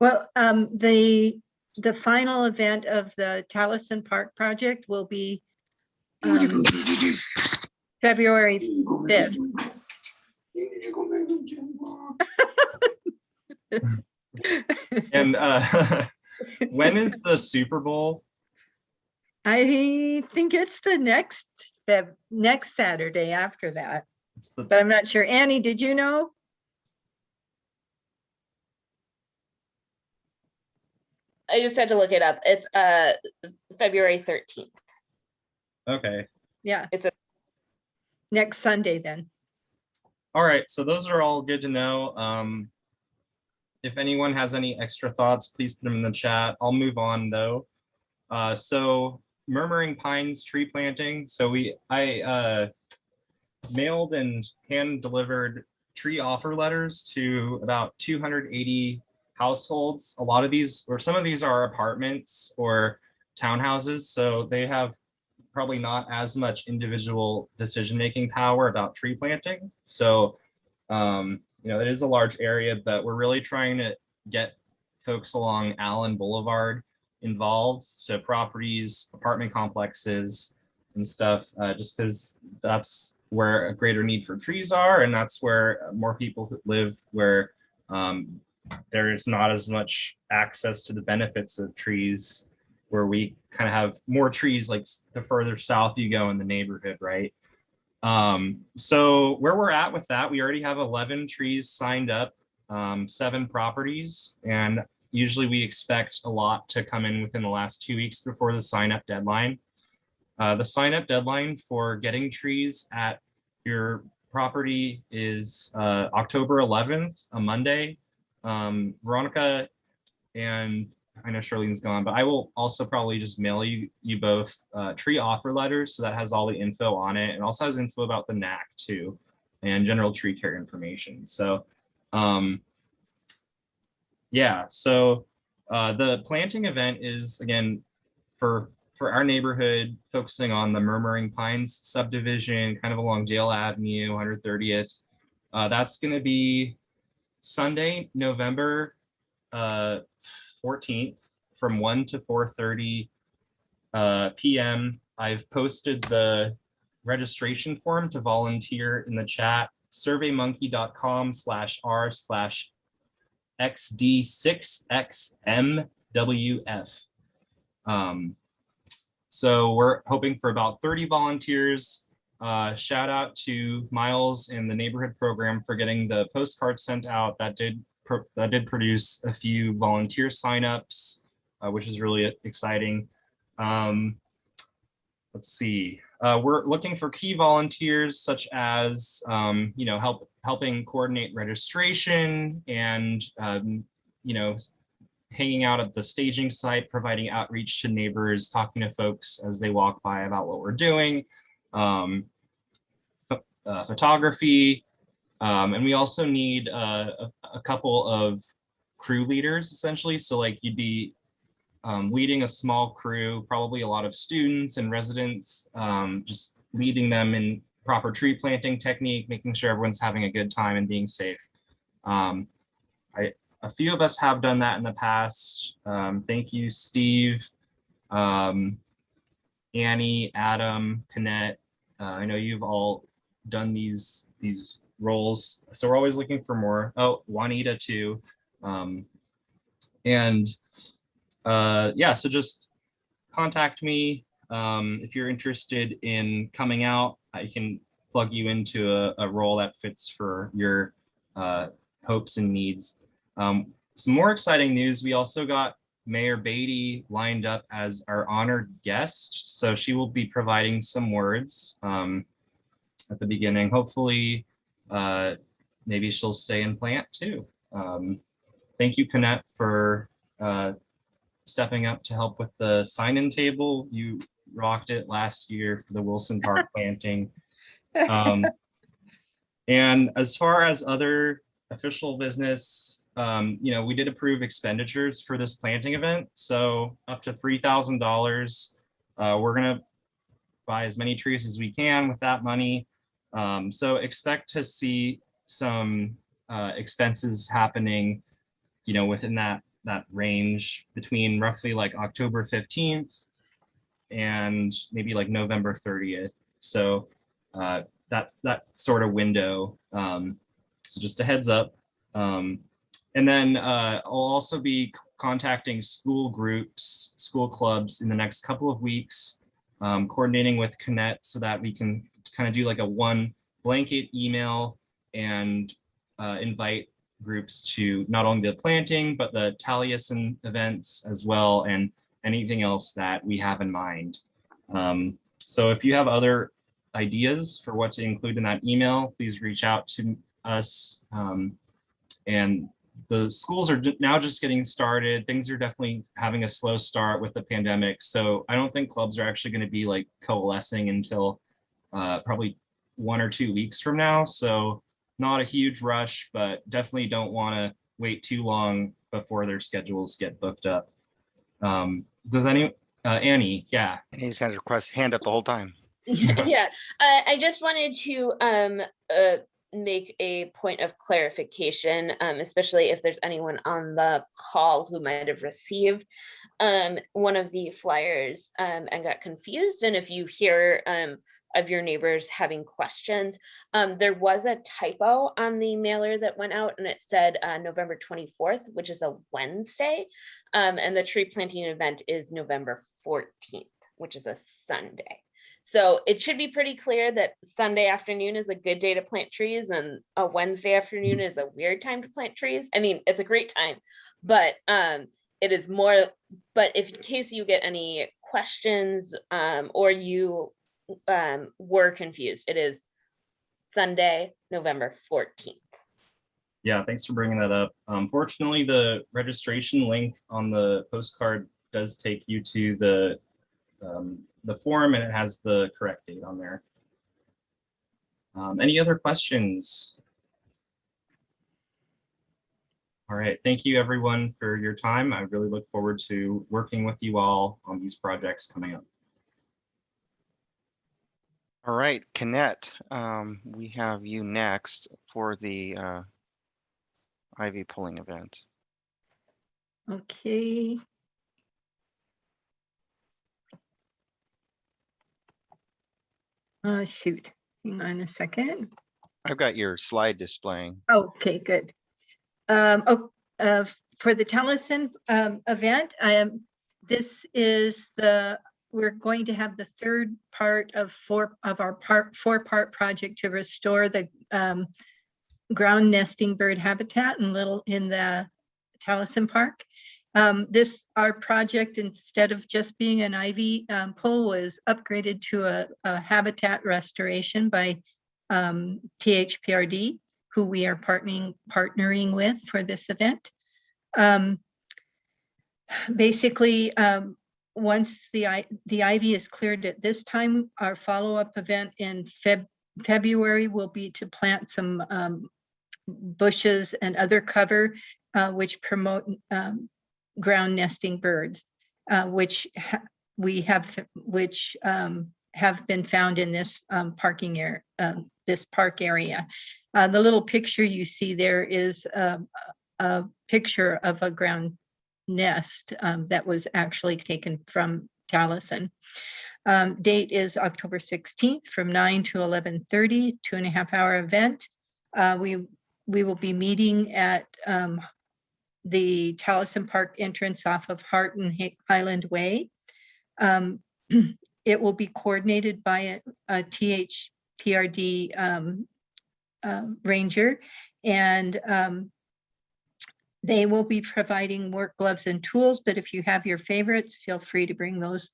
Well, the final event of the Tualatin Park project will be February 5th. And when is the Super Bowl? I think it's the next Saturday after that, but I'm not sure. Annie, did you know? I just had to look it up. It's February 13th. Okay. Yeah. It's a next Sunday then. All right, so those are all good to know. If anyone has any extra thoughts, please put them in the chat. I'll move on though. So Murmuring Pines tree planting. So I mailed and hand delivered tree offer letters to about 280 households. A lot of these, or some of these are apartments or townhouses, so they have probably not as much individual decision-making power about tree planting. So, it is a large area, but we're really trying to get folks along Allen Boulevard involved. So properties, apartment complexes and stuff, just because that's where a greater need for trees are. And that's where more people live, where there is not as much access to the benefits of trees, where we kind of have more trees like the further south you go in the neighborhood, right? So where we're at with that, we already have 11 trees signed up, 7 properties, and usually we expect a lot to come in within the last 2 weeks before the sign up deadline. The sign up deadline for getting trees at your property is October 11th, a Monday. Vernoica and I know Charlene's gone, but I will also probably just mail you both tree offer letters, so that has all the info on it, and also has info about the NAC too, and general tree care information. So yeah, so the planting event is, again, for our neighborhood, focusing on the Murmuring Pines subdivision, kind of along Dale Avenue, 130th. That's going to be Sunday, November 14th from 1 to 4:30 p.m. I've posted the registration form to volunteer in the chat, surveymonkey.com/r/xd6xmwf. So we're hoping for about 30 volunteers. Shout out to Miles and the neighborhood program for getting the postcards sent out. That did produce a few volunteer signups, which is really exciting. Let's see. We're looking for key volunteers such as, helping coordinate registration and, hanging out at the staging site, providing outreach to neighbors, talking to folks as they walk by about what we're doing, photography, and we also need a couple of crew leaders, essentially. So like you'd be leading a small crew, probably a lot of students and residents, just leading them in proper tree planting technique, making sure everyone's having a good time and being safe. A few of us have done that in the past. Thank you, Steve, Annie, Adam, Konnette. I know you've all done these roles, so we're always looking for more. Oh, Juanita too. Yeah, so just contact me if you're interested in coming out. I can plug you into a role that fits for your hopes and needs. Some more exciting news, we also got Mayor Beatty lined up as our honored guest. So she will be providing some words at the beginning. Hopefully, maybe she'll stay and plant too. Thank you, Konnette, for stepping up to help with the sign-in table. You rocked it last year for the Wilson Park planting. And as far as other official business, we did approve expenditures for this planting event. So up to $3,000. We're gonna buy as many trees as we can with that money. So expect to see some expenses happening, within that range between roughly like October 15th and maybe like November 30th. So that sort of window. So just a heads up. And then I'll also be contacting school groups, school clubs in the next couple of weeks, coordinating with Konnette so that we can kind of do like a one blanket email and invite groups to not only the planting, but the Taliesin events as well, and anything else that we have in mind. So if you have other ideas for what to include in that email, please reach out to us. And the schools are now just getting started. Things are definitely having a slow start with the pandemic. So I don't think clubs are actually going to be like coalescing until probably 1 or 2 weeks from now. So not a huge rush, but definitely don't want to wait too long before their schedules get booked up. Does Annie? Yeah. And he's got a request hand up the whole time. Yeah, I just wanted to make a point of clarification, especially if there's anyone on the call who might have received one of the flyers and got confused. And if you hear of your neighbors having questions, there was a typo on the mailer that went out, and it said November 24th, which is a Wednesday, and the tree planting event is November 14th, which is a Sunday. So it should be pretty clear that Sunday afternoon is a good day to plant trees and a Wednesday afternoon is a weird time to plant trees. I mean, it's a great time, but it is more, but if in case you get any questions or you were confused, it is Sunday, November 14th. Yeah, thanks for bringing that up. Fortunately, the registration link on the postcard does take you to the form, and it has the correct date on there. Any other questions? All right, thank you everyone for your time. I really look forward to working with you all on these projects coming up. All right, Konnette, we have you next for the ivy pulling event. Okay. Shoot, hang on a second. I've got your slide displaying. Okay, good. For the Taliesin event, this is we're going to have the third part of our four-part project to restore the ground nesting bird habitat in the Taliesin Park. Our project, instead of just being an ivy pull, was upgraded to a habitat restoration by THPRD, who we are partnering with for this event. Basically, once the ivy is cleared at this time, our follow-up event in February will be to plant some bushes and other cover which promote ground nesting birds, which have been found in this parking area, this park area. The little picture you see there is a picture of a ground nest that was actually taken from Taliesin. Date is October 16th from 9 to 11:30, 2.5-hour event. We will be meeting at the Taliesin Park entrance off of Hart and Highland Way. It will be coordinated by a THPRD ranger, and they will be providing work gloves and tools, but if you have your favorites, feel free to bring those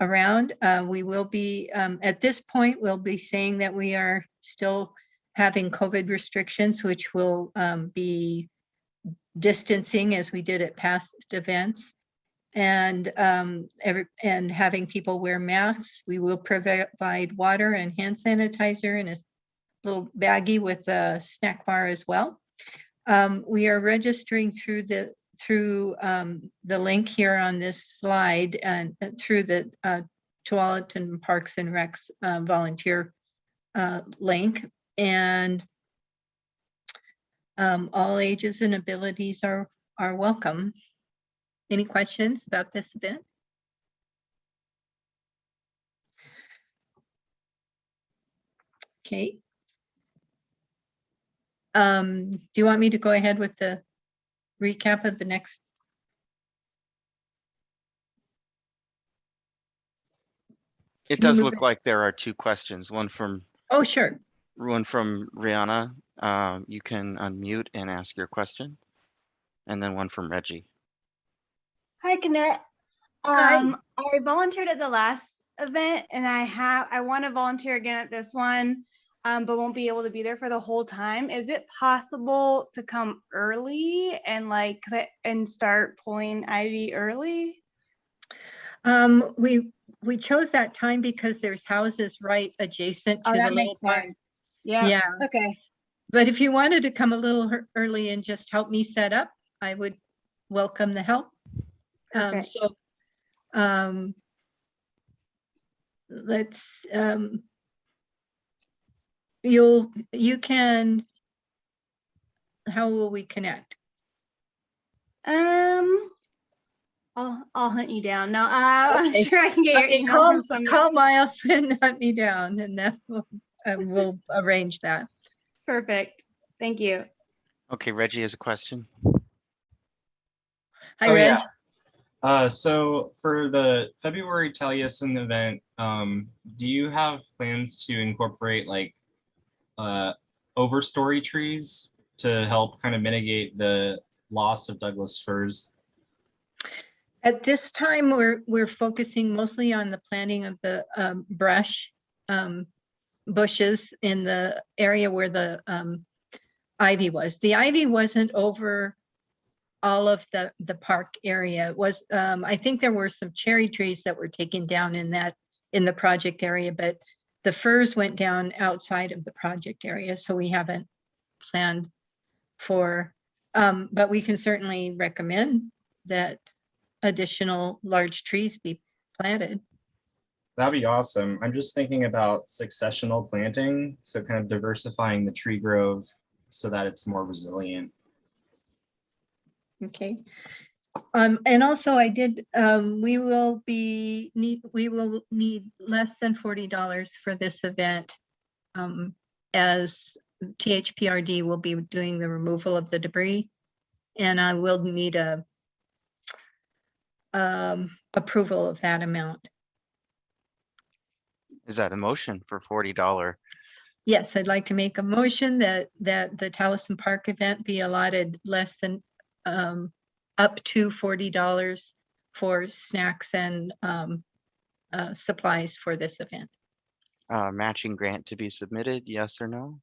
around. We will be, at this point, we'll be saying that we are still having COVID restrictions, which will be distancing as we did at past events, and having people wear masks. We will provide water and hand sanitizer in a little baggie with a snack bar as well. We are registering through the link here on this slide and through the Tualatin Parks and Recs volunteer link, and all ages and abilities are welcome. Any questions about this event? Okay. Do you want me to go ahead with the recap of the next? It does look like there are two questions, one from oh, sure. One from Rihanna You can unmute and ask your question. And then one from Reggie. Hi, Konnette. I volunteered at the last event and I want to volunteer again at this one, but won't be able to be there for the whole time. Is it possible to come early and start pulling ivy early? We chose that time because there's houses right adjacent to the that little makes park. sense. Yeah. Okay. But if you wanted to come a little early and just help me set up, I would welcome the help. Perfect. Let's you can, how will we connect? I'll hunt you down. No, I'm sure I can get your email from somebody. Call Miles and hunt me down, and then we'll arrange that. Perfect. Thank you. Okay, Reggie has a question. Hi, Reg. Yeah. So for the February Taliesin event, do you have plans to incorporate like overstory trees to help kind of mitigate the loss of Douglas firs? At this time, we're focusing mostly on the planting of the brush bushes in the area where the ivy was. The ivy wasn't over all of the park area. It was, I think there were some cherry trees that were taken down in the project area, but the firs went down outside of the project area, so we haven't planned for, but we can certainly recommend that additional large trees be planted. That'd be awesome. I'm just thinking about successional planting, so kind of diversifying the tree grove so that it's more resilient. Okay. And also I did, we will need less than $40 for this event, as THPRD will be doing the removal of the debris, and I will need a approval of that amount. Is that a motion for $40? Yes, I'd like to make a motion that the Taliesin Park event be allotted less than up to $40 for snacks and supplies for this event. Matching grant to be submitted, yes or no?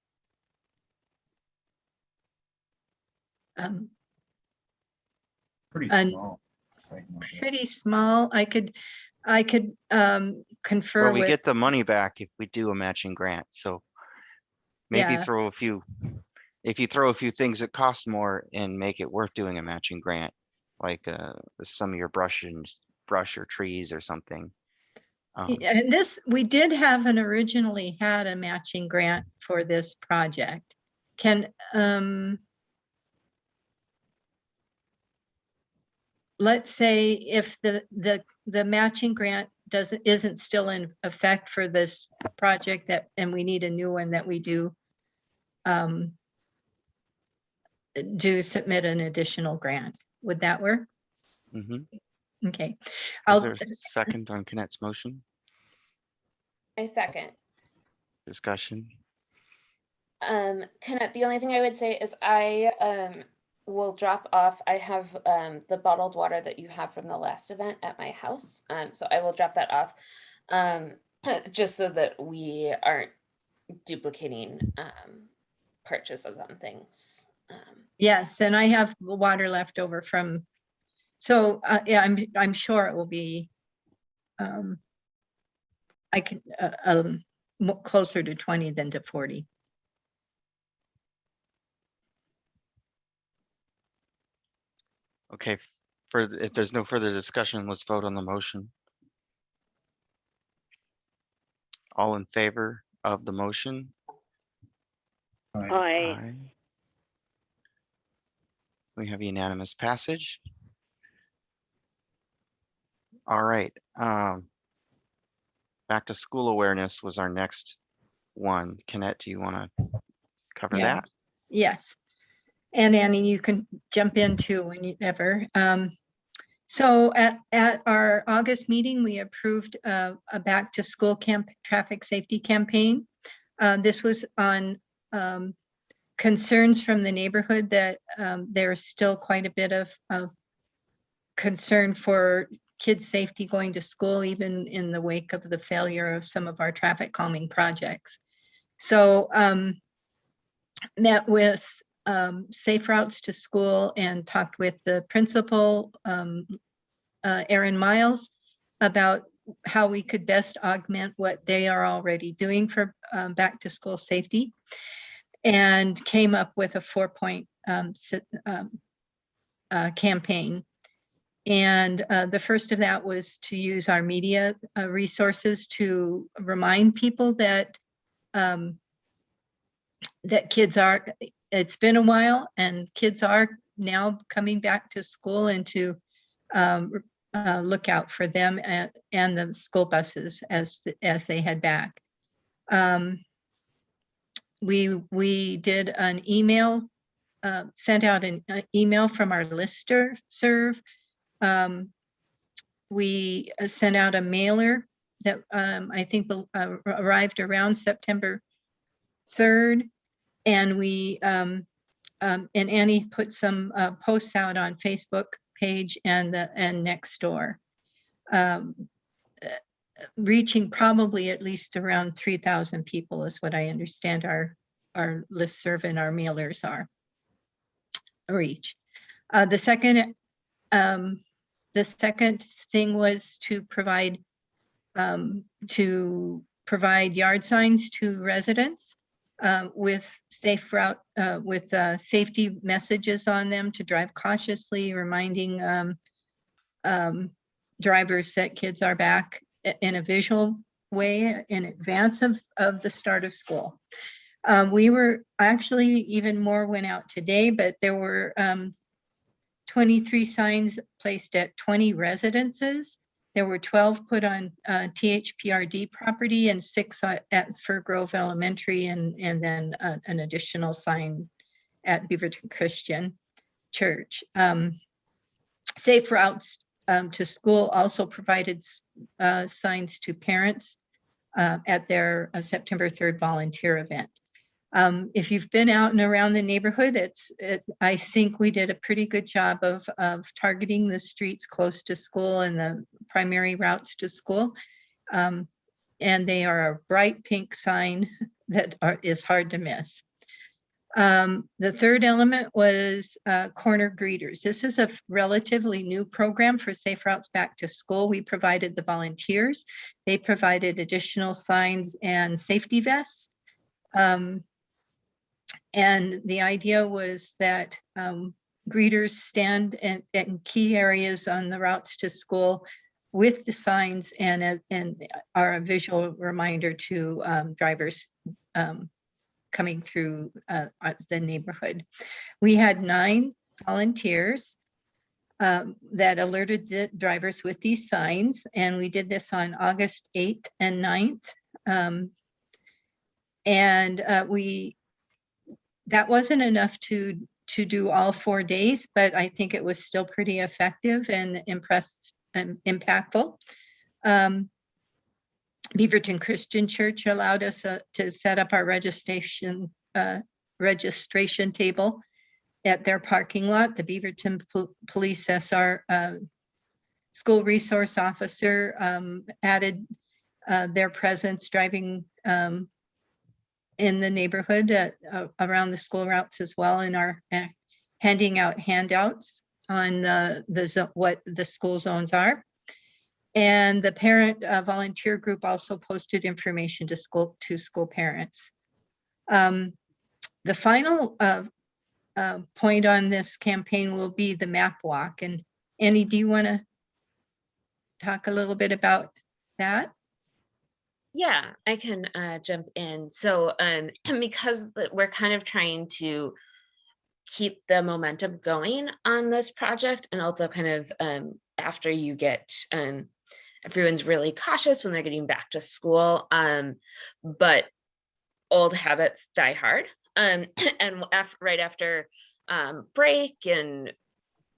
Pretty small. Pretty small. I could confer Well, we with. get the money back if we do a matching grant. So maybe Yeah. throw a few, if you throw a few things that cost more and make it worth doing a matching grant, like some of your brush or trees or something. And this, we did have originally had a matching grant for this project. Can, let's say if the matching grant isn't still in effect for this project, and we need a new one, that we do submit an additional grant. Would that work? Mm-hmm. Okay. Is there a second on Konnette's motion? I second. Discussion. Konnette, the only thing I would say is I will drop off. I have the bottled water that you have from the last event at my house. So I will drop that off just so that we aren't duplicating purchases on things. Yes, and I have water left over from, so yeah, I'm sure it will be I could closer to 20 than to 40. Okay, if there's no further discussion, let's vote on the motion. All in favor of the motion? Aye. We have unanimous passage. All right. Back to school awareness was our next one. Konnette, do you want to cover that? Yes. And Annie, you can jump in too whenever. So at our August meeting, we approved a back to school traffic safety campaign. This was on concerns from the neighborhood that there's still quite a bit of concern for kids' safety going to school, even in the wake of the failure of some of our traffic calming projects. So met with Safe Routes to School and talked with the principal, Erin Miles, about how we could best augment what they are already doing for back to school safety, and came up with a 4-point campaign. And the first of that was to use our media resources to remind people that that kids are, it's been a while and kids are now coming back to school, and to look out for them and the school buses as they head back. We did an email, sent out an email from our listserv. We sent out a mailer that I think arrived around September 3rd, and we and Annie put some posts out on Facebook page and Nextdoor, reaching probably at least around 3,000 people is what I understand our listserv and our mailers are reach. The second thing was to provide yard signs to residents with safe route, with safety messages on them to drive cautiously, reminding drivers that kids are back in a visual way in advance of the start of school. We were actually, even more went out today, but there were 23 signs placed at 20 residences. There were 12 put on THPRD property and 6 at Fir Grove Elementary, and then an additional sign at Beaverton Christian Church. Safe Routes to School also provided signs to parents at their September 3rd volunteer event. If you've been out and around the neighborhood, I think we did a pretty good job of targeting the streets close to school and the primary routes to school. And they are a bright pink sign that is hard to miss. The third element was corner greeters. This is a relatively new program for Safe Routes Back to School. We provided the volunteers. They provided additional signs and safety vests. And the idea was that greeters stand in key areas on the routes to school with the signs and are a visual reminder to drivers coming through the neighborhood. We had 9 volunteers that alerted the drivers with these signs, and we did this on August 8th and 9th. That wasn't enough to do all 4 days, but I think it was still pretty effective and impactful. Beaverton Christian Church allowed us to set up our registration table at their parking lot. The Beaverton Police SR school resource officer added their presence driving in the neighborhood around the school routes as well, and are handing out handouts on what the school zones are. And the parent volunteer group also posted information to school parents. The final point on this campaign will be the map walk. And Annie, do you want to talk a little bit about that? Yeah, I can jump in. So because we're kind of trying to keep the momentum going on this project, and also kind of after you get everyone's really cautious when they're getting back to school, but old habits die hard. And right after break, and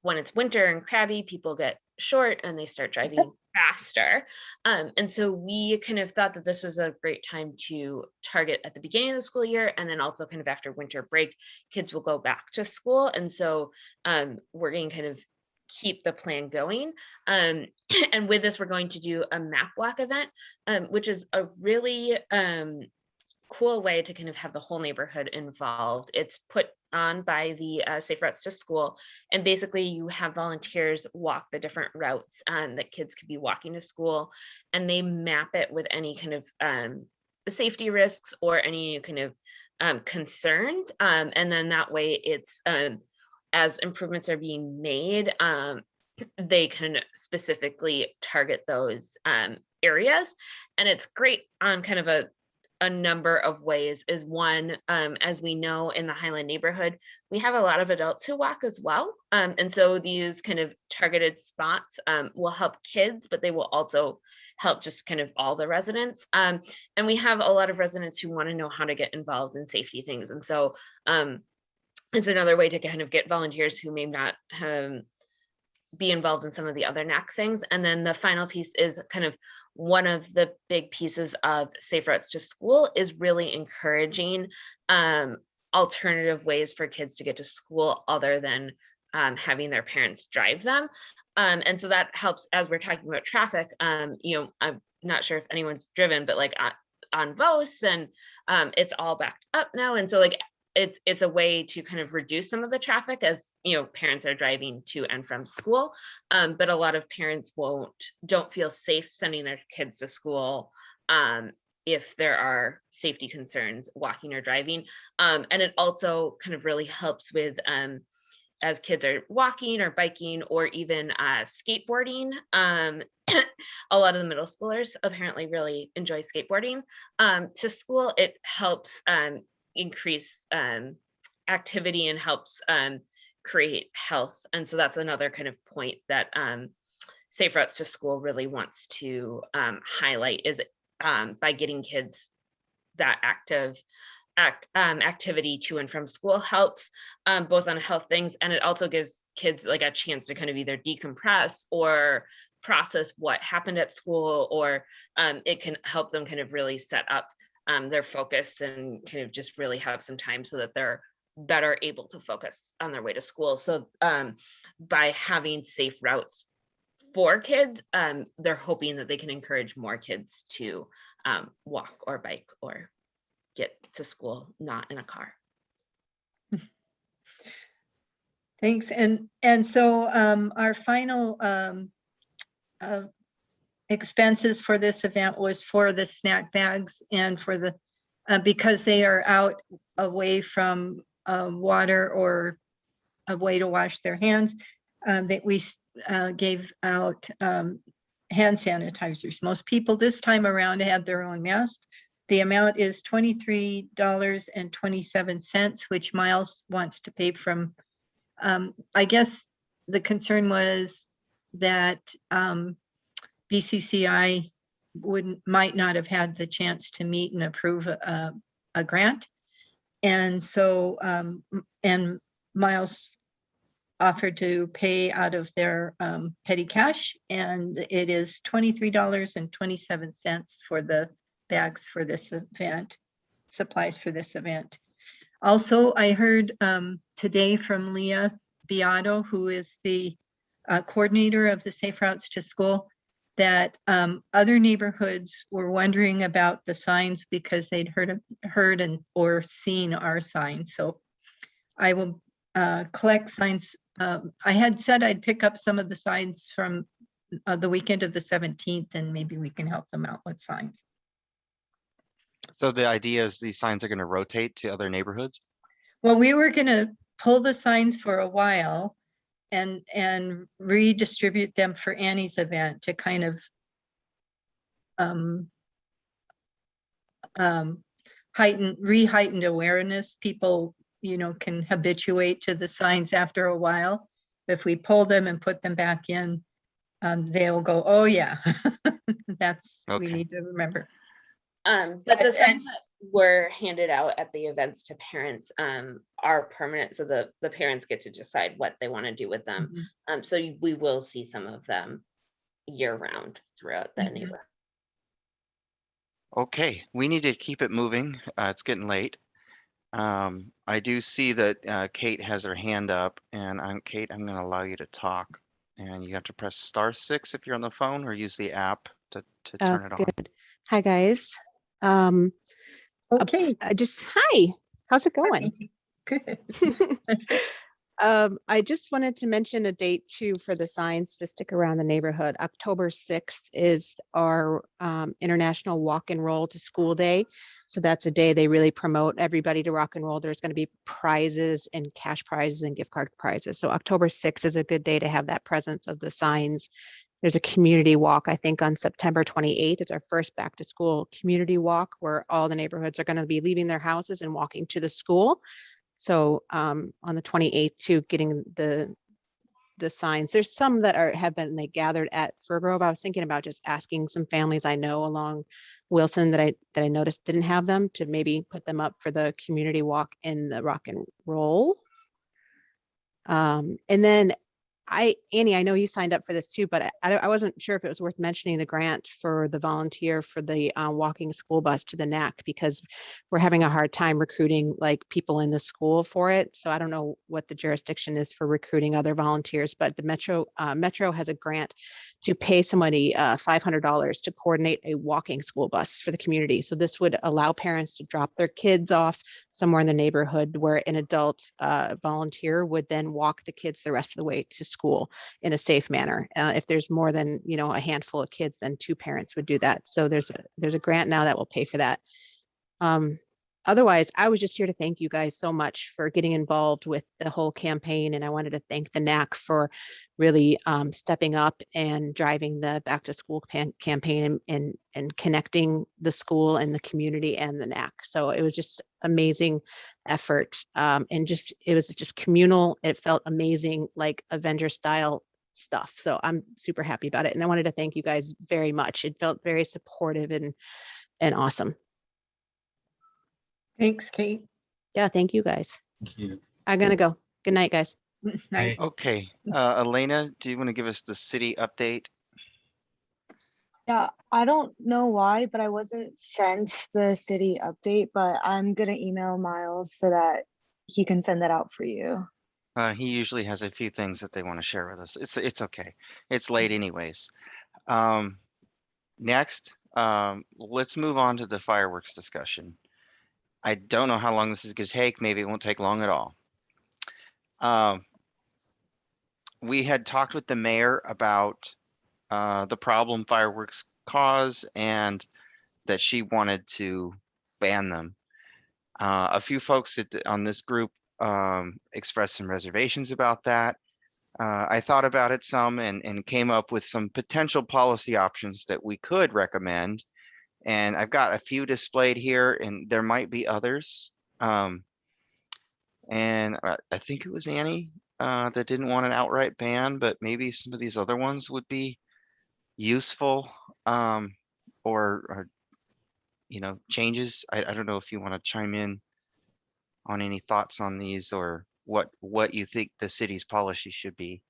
when it's winter and crabby, people get short and they start driving faster. And so we kind of thought that this was a great time to target at the beginning of the school year, and then also kind of after winter break, kids will go back to school. And so we're going to kind of keep the plan going. And with this, we're going to do a map walk event, which is a really cool way to kind of have the whole neighborhood involved. It's put on by the Safe Routes to School, and basically you have volunteers walk the different routes that kids could be walking to school, and they map it with any kind of safety risks or any kind of concerns, and then that way it's as improvements are being made, they can specifically target those areas. And it's great on kind of a number of ways. Is one, as we know in the Highland neighborhood, we have a lot of adults who walk as well. And so these kind of targeted spots will help kids, but they will also help just kind of all the residents. And we have a lot of residents who want to know how to get involved in safety things. And so it's another way to kind of get volunteers who may not be involved in some of the other NAC things. And then the final piece is kind of one of the big pieces of Safe Routes to School is really encouraging alternative ways for kids to get to school other than having their parents drive them. And so that helps as we're talking about traffic. You know, I'm not sure if anyone's driven, but like on Vos, and it's all backed up now. And so like it's a way to kind of reduce some of the traffic as, you know, parents are driving to and from school. But a lot of parents don't feel safe sending their kids to school if there are safety concerns walking or driving. And it also kind of really helps with as kids are walking or biking or even skateboarding. A lot of the middle schoolers apparently really enjoy skateboarding to school. It helps increase activity and helps create health. And so that's another kind of point that Safe Routes to School really wants to highlight, is by getting kids that activity to and from school helps both on health things, and it also gives kids like a chance to kind of either decompress or process what happened at school, or it can help them kind of really set up their focus and kind of just really have some time so that they're better able to focus on their way to school. So by having safe routes for kids, they're hoping that they can encourage more kids to walk or bike or get to school not in a car. Thanks. And so our final expenses for this event was for the snack bags and for the because they are out away from water or a way to wash their hands, that we gave out hand sanitizers. Most people this time around had their own mask. The amount is $23.27, which Miles wants to pay from. I guess the concern was that BCCI might not have had the chance to meet and approve a grant. And so, and Miles offered to pay out of their petty cash, and it is $23.27 for the bags for this event, supplies for this event. Also, I heard today from Leah Beato, who is the coordinator of the Safe Routes to School, that other neighborhoods were wondering about the signs because they'd heard or seen our signs. So I will collect signs. I had said I'd pick up some of the signs from the weekend of the 17th, and maybe we can help them out with signs. So the idea is these signs are going to rotate to other neighborhoods? Well, we were going to pull the signs for a while and redistribute them for Annie's event to kind of heightened awareness. People, you know, can habituate to the signs after a while. If we pull them and put them back in, they'll go, oh yeah, that's okay. We need to remember. But the signs that were handed out at the events to parents are permanent, so the parents get to decide what they want to do with them. So we will see some of them year round throughout the neighborhood. Okay, we need to keep it moving. It's getting late. I do see that Kate has her hand up, and Kate, I'm going to allow you to talk. And you have to press *6 if you're on the phone, or use the app to turn it on. Good. Hi, guys. Okay. Hi, how's it going? Good. I just wanted to mention a date too for the signs to stick around the neighborhood. October 6th is our International Walk and Roll to School Day. So that's a day they really promote everybody to rock and roll. There's going to be prizes and cash prizes and gift card prizes. So October 6th is a good day to have that presence of the signs. There's a community walk, I think on September 28th. It's our first back to school community walk where all the neighborhoods are going to be leaving their houses and walking to the school. So on the 28th too, getting the signs. There's some that have been gathered at Fir Grove. I was thinking about just asking some families I know along Wilson that I noticed didn't have them to maybe put them up for the community walk in the rock and roll. And then Annie, I know you signed up for this too, but I wasn't sure if it was worth mentioning the grant for the volunteer for the walking school bus to the NAC, because we're having a hard time recruiting like people in the school for it. So I don't know what the jurisdiction is for recruiting other volunteers, but the Metro has a grant to pay somebody $500 to coordinate a walking school bus for the community. So this would allow parents to drop their kids off somewhere in the neighborhood where an adult volunteer would then walk the kids the rest of the way to school in a safe manner. If there's more than a handful of kids, then 2 parents would do that. So there's a grant now that will pay for that. Otherwise, I was just here to thank you guys so much for getting involved with the whole campaign. And I wanted to thank the NAC for really stepping up and driving the back to school campaign and connecting the school and the community and the NAC. So it was just amazing effort. And it was just communal. It felt amazing, like Avenger style stuff. So I'm super happy about it. And I wanted to thank you guys very much. It felt very supportive and awesome. Thanks, Kate. Yeah, thank you guys. Thank you. I'm gonna go. Good night, guys. Night. Okay, Elena, do you want to give us the city update? Yeah, I don't know why, but I wasn't sent the city update, but I'm gonna email Miles so that he can send that out for you. He usually has a few things that they want to share with us. It's okay. It's late anyways. Next, let's move on to the fireworks discussion. I don't know how long this is going to take. Maybe it won't take long at all. We had talked with the mayor about the problem fireworks cause and that she wanted to ban them. A few folks on this group expressed some reservations about that. I thought about it some and came up with some potential policy options that we could recommend. And I've got a few displayed here, and there might be others. And I think it was Annie that didn't want an outright ban, but maybe some of these other ones would be useful, or changes. I don't know if you want to chime in on any thoughts on these, or what you think the city's policy should be.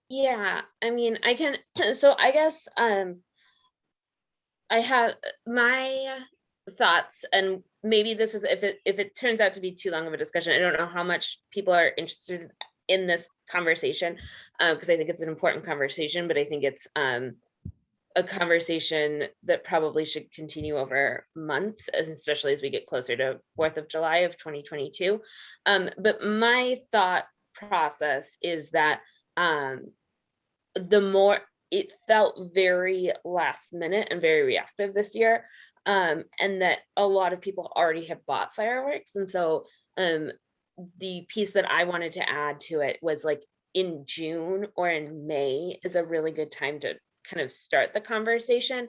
Yeah, I mean, I can, so I guess I have my thoughts, and maybe this is, if it turns out to be too long of a discussion, I don't know how much people are interested in this conversation, because I think it's an important conversation, but I think it's a conversation that probably should continue over months, especially as we get closer to 4th of July of 2022. But my thought process is that it felt very last minute and very reactive this year, and that a lot of people already have bought fireworks. And so the piece that I wanted to add to it was like in June or in May is a really good time to kind of start the conversation.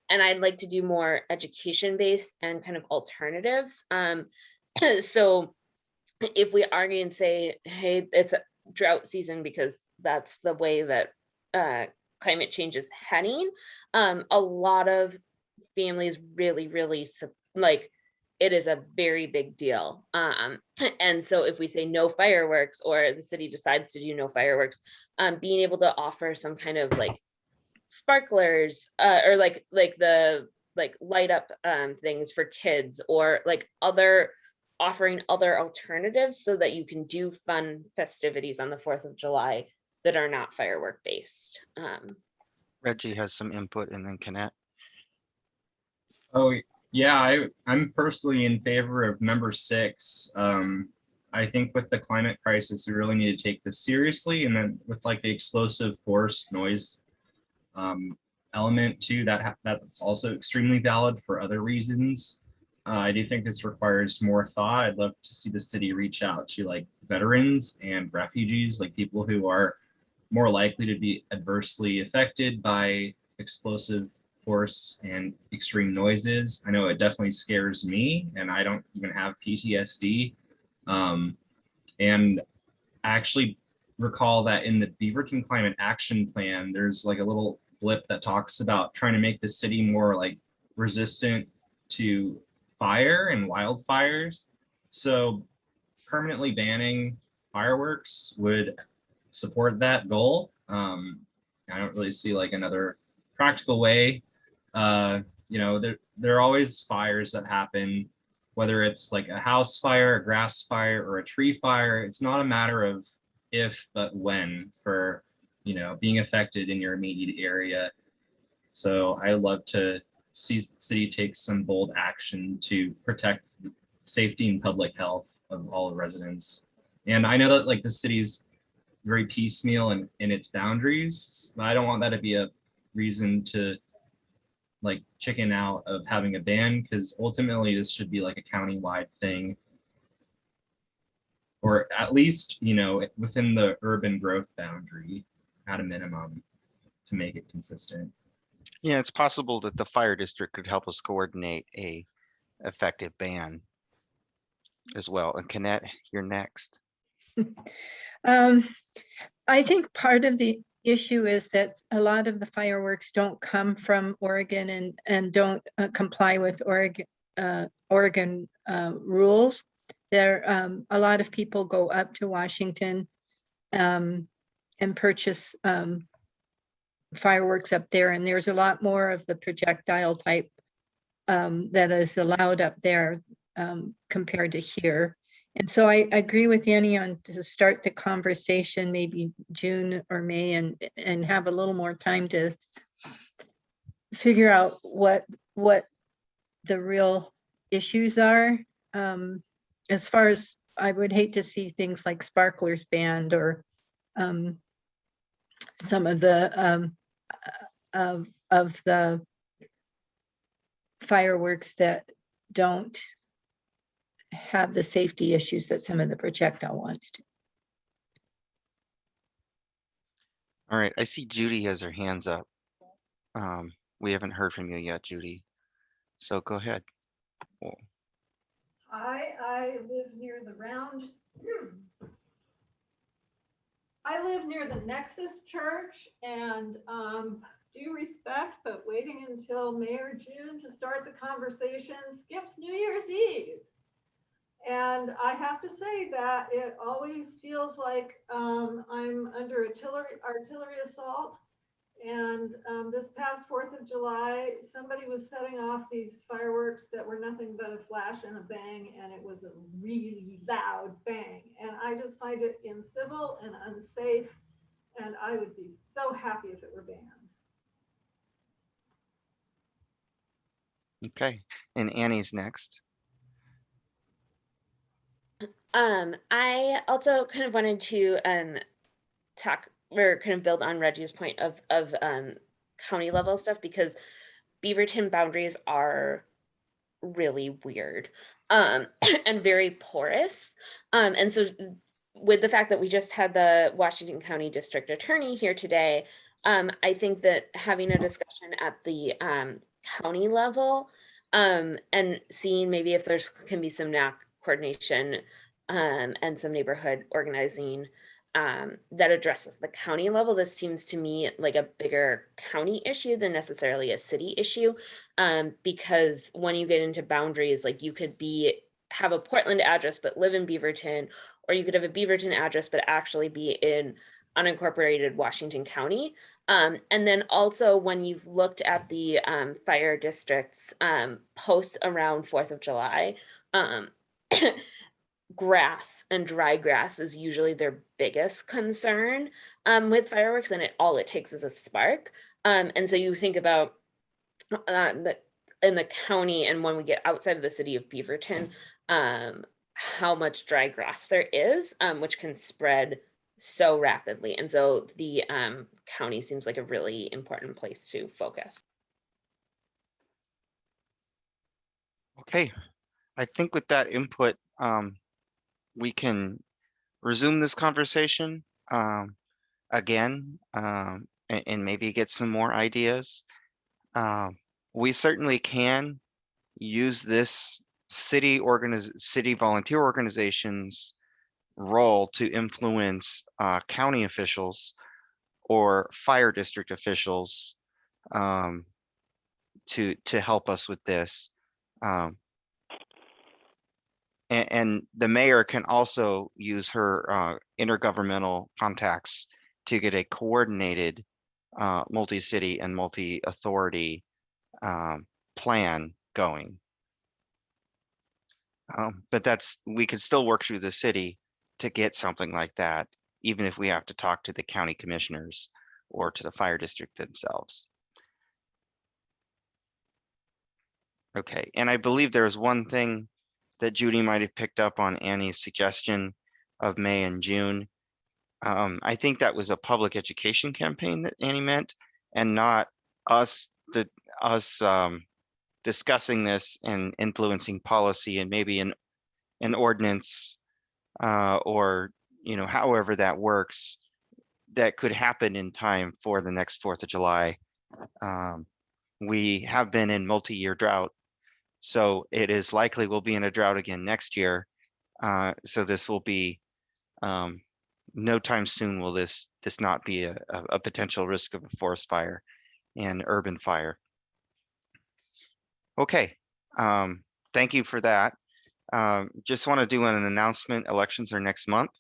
And I'd like to do more education based and kind of alternatives. So if we argue and say, hey, it's a drought season because that's the way that climate change is heading, a lot of families really like, it is a very big deal. And so if we say no fireworks, or the city decides to do no fireworks, being able to offer some kind of like sparklers, or like the light up things for kids, or like offering other alternatives so that you can do fun festivities on the 4th of July that are not firework based. Reggie has some input, and then Konnette. Oh, yeah, I'm personally in favor of number 6. I think with the climate crisis, we really need to take this seriously. And then with like the explosive force noise element too, that's also extremely valid for other reasons. I do think this requires more thought. I'd love to see the city reach out to like veterans and refugees, like people who are more likely to be adversely affected by explosive force and extreme noises. I know it definitely scares me, and I don't even have PTSD. And I actually recall that in the Beaverton Climate Action Plan, there's like a little blip that talks about trying to make the city more like resistant to fire and wildfires. So permanently banning fireworks would support that goal. I don't really see like another practical way. You know, there are always fires that happen, whether it's like a house fire, a grass fire, or a tree fire. It's not a matter of if, but when for, you know, being affected in your immediate area. So I love to see the city take some bold action to protect the safety and public health of all the residents. And I know that like the city's very piecemeal in its boundaries. I don't want that to be a reason to like chicken out of having a ban, because ultimately this should be like a county-wide thing, or at least, you know, within the urban growth boundary at a minimum to make it consistent. Yeah, it's possible that the fire district could help us coordinate a effective ban as well. And Konnette, you're next. I think part of the issue is that a lot of the fireworks don't come from Oregon and don't comply with Oregon rules. There, a lot of people go up to Washington and purchase fireworks up there, and there's a lot more of the projectile type that is allowed up there compared to here. And so I agree with Annie on to start the conversation maybe June or May, and have a little more time to figure out what the real issues are. As far as, I would hate to see things like sparklers banned, or some of the of the fireworks that don't have the safety issues that some of the projectile ones do. All right, I see Judy has her hands up. We haven't heard from you yet, Judy. So go ahead. Whoa. I live near the I live near the Nexus Church, and due respect, but waiting until May or June to start the conversation skips New Year's Eve. And I have to say that it always feels like I'm under artillery assault. And this past 4th of July, somebody was setting off these fireworks that were nothing but a flash and a bang, and it was a really loud bang. And I just find it incivil and unsafe, and I would be so happy if it were banned. Okay, and Annie's next. I also kind of wanted to talk or kind of build on Reggie's point of county level stuff, because Beaverton boundaries are really weird and very porous. And so with the fact that we just had the Washington County District Attorney here today, I think that having a discussion at the county level and seeing maybe if there's can be some NAC coordination and some neighborhood organizing that addresses the county level. This seems to me like a bigger county issue than necessarily a city issue, because when you get into boundaries, like you could have a Portland address but live in Beaverton, or you could have a Beaverton address but actually be in unincorporated Washington County. And then also when you've looked at the fire districts posts around 4th of July, grass and dry grass is usually their biggest concern with fireworks, and all it takes is a spark. And so you think about in the county, and when we get outside of the city of Beaverton, how much dry grass there is, which can spread so rapidly. And so the county seems like a really important place to focus. Okay, I think with that input, we can resume this conversation again, and maybe get some more ideas. We certainly can use this city volunteer organization's role to influence county officials or fire district officials to help us with this. And the mayor can also use her intergovernmental contacts to get a coordinated multi-city and multi-authority plan going. But we could still work through the city to get something like that, even if we have to talk to the county commissioners or to the fire district themselves. Okay, and I believe there's one thing that Judy might have picked up on Annie's suggestion of May and June. I think that was a public education campaign that Annie meant, and not us discussing this and influencing policy and maybe an ordinance or however that works, that could happen in time for the next 4th of July. We have been in multi-year drought, so it is likely we'll be in a drought again next year. So this will be no time soon will this not be a potential risk of a forest fire and urban fire. Okay, thank you for that. Just want to do an announcement. Elections are next month.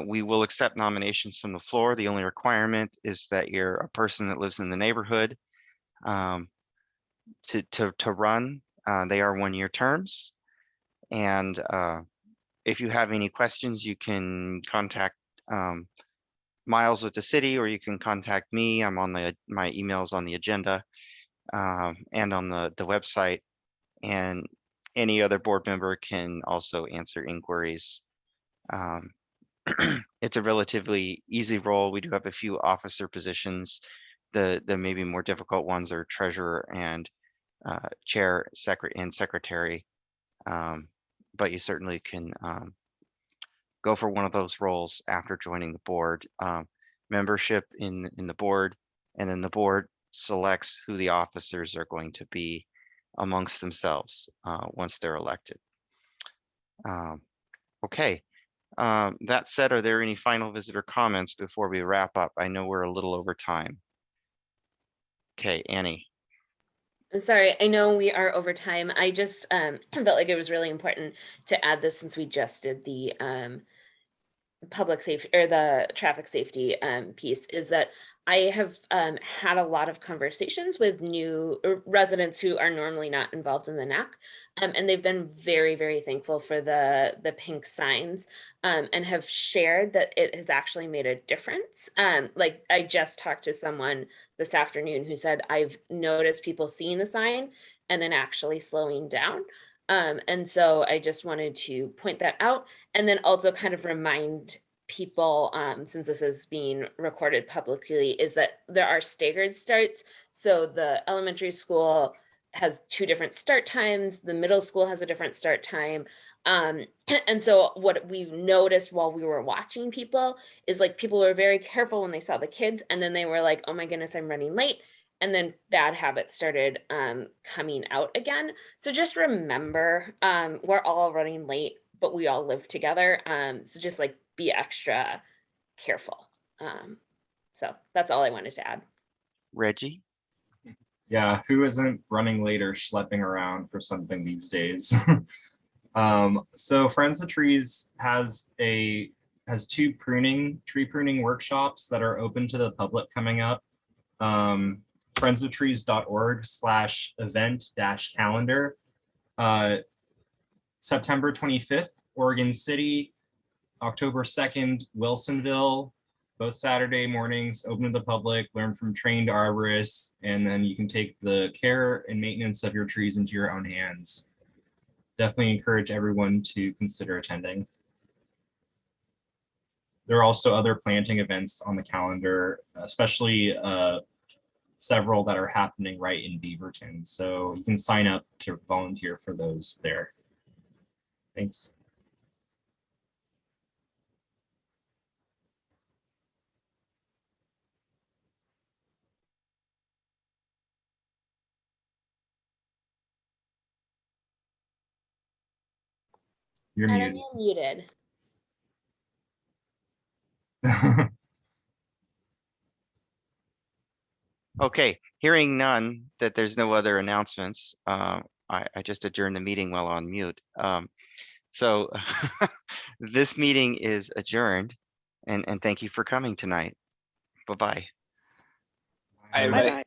We will accept nominations from the floor. The only requirement is that you're a person that lives in the neighborhood to run. They are 1-year terms. And if you have any questions, you can contact Miles with the city, or you can contact me. I'm on my emails on the agenda and on the website. And any other board member can also answer inquiries. It's a relatively easy role. We do have a few officer positions. The maybe more difficult ones are treasurer and chair, secretary. But you certainly can go for one of those roles after joining the board. Membership in the board, and then the board selects who the officers are going to be amongst themselves once they're elected. Okay, that said, are there any final visitor comments before we wrap up? I know we're a little over time. Okay, Annie. Sorry, I know we are over time. I just felt like it was really important to add this, since we just did the public safety or the traffic safety piece, is that I have had a lot of conversations with new residents who are normally not involved in the NAC, and they've been very, very thankful for the pink signs, and have shared that it has actually made a difference. Like, I just talked to someone this afternoon who said, I've noticed people seeing the sign and then actually slowing down. And so I just wanted to point that out, and then also kind of remind people, since this is being recorded publicly, is that there are staggered starts. So the elementary school has 2 different start times, the middle school has a different start time. And so what we've noticed while we were watching people is, like, people were very careful when they saw the kids, and then they were like, oh my goodness, I'm running late. And then bad habits started coming out again. So just remember, we're all running late, but we all live together. So just, like, be extra careful. So that's all I wanted to add. Reggie? Yeah, who isn't running late or schlepping around for something these days? So Friends of Trees has two tree pruning workshops that are open to the public coming up. friendsoftrees.org/event-calendar. September 25th, Oregon City, October 2nd, Wilsonville, both Saturday mornings, open to the public, learn from trained arborists, and then you can take the care and maintenance of your trees into your own hands. Definitely encourage everyone to consider attending. There are also other planting events on the calendar, especially several that are happening right in Beaverton. So you can sign up to volunteer for those there. Thanks. You're Adam, muted. you're muted. Okay, hearing none, that there's no other announcements. I just adjourned the meeting while on mute. So this meeting is adjourned, and thank you for coming tonight. Bye-bye. Bye.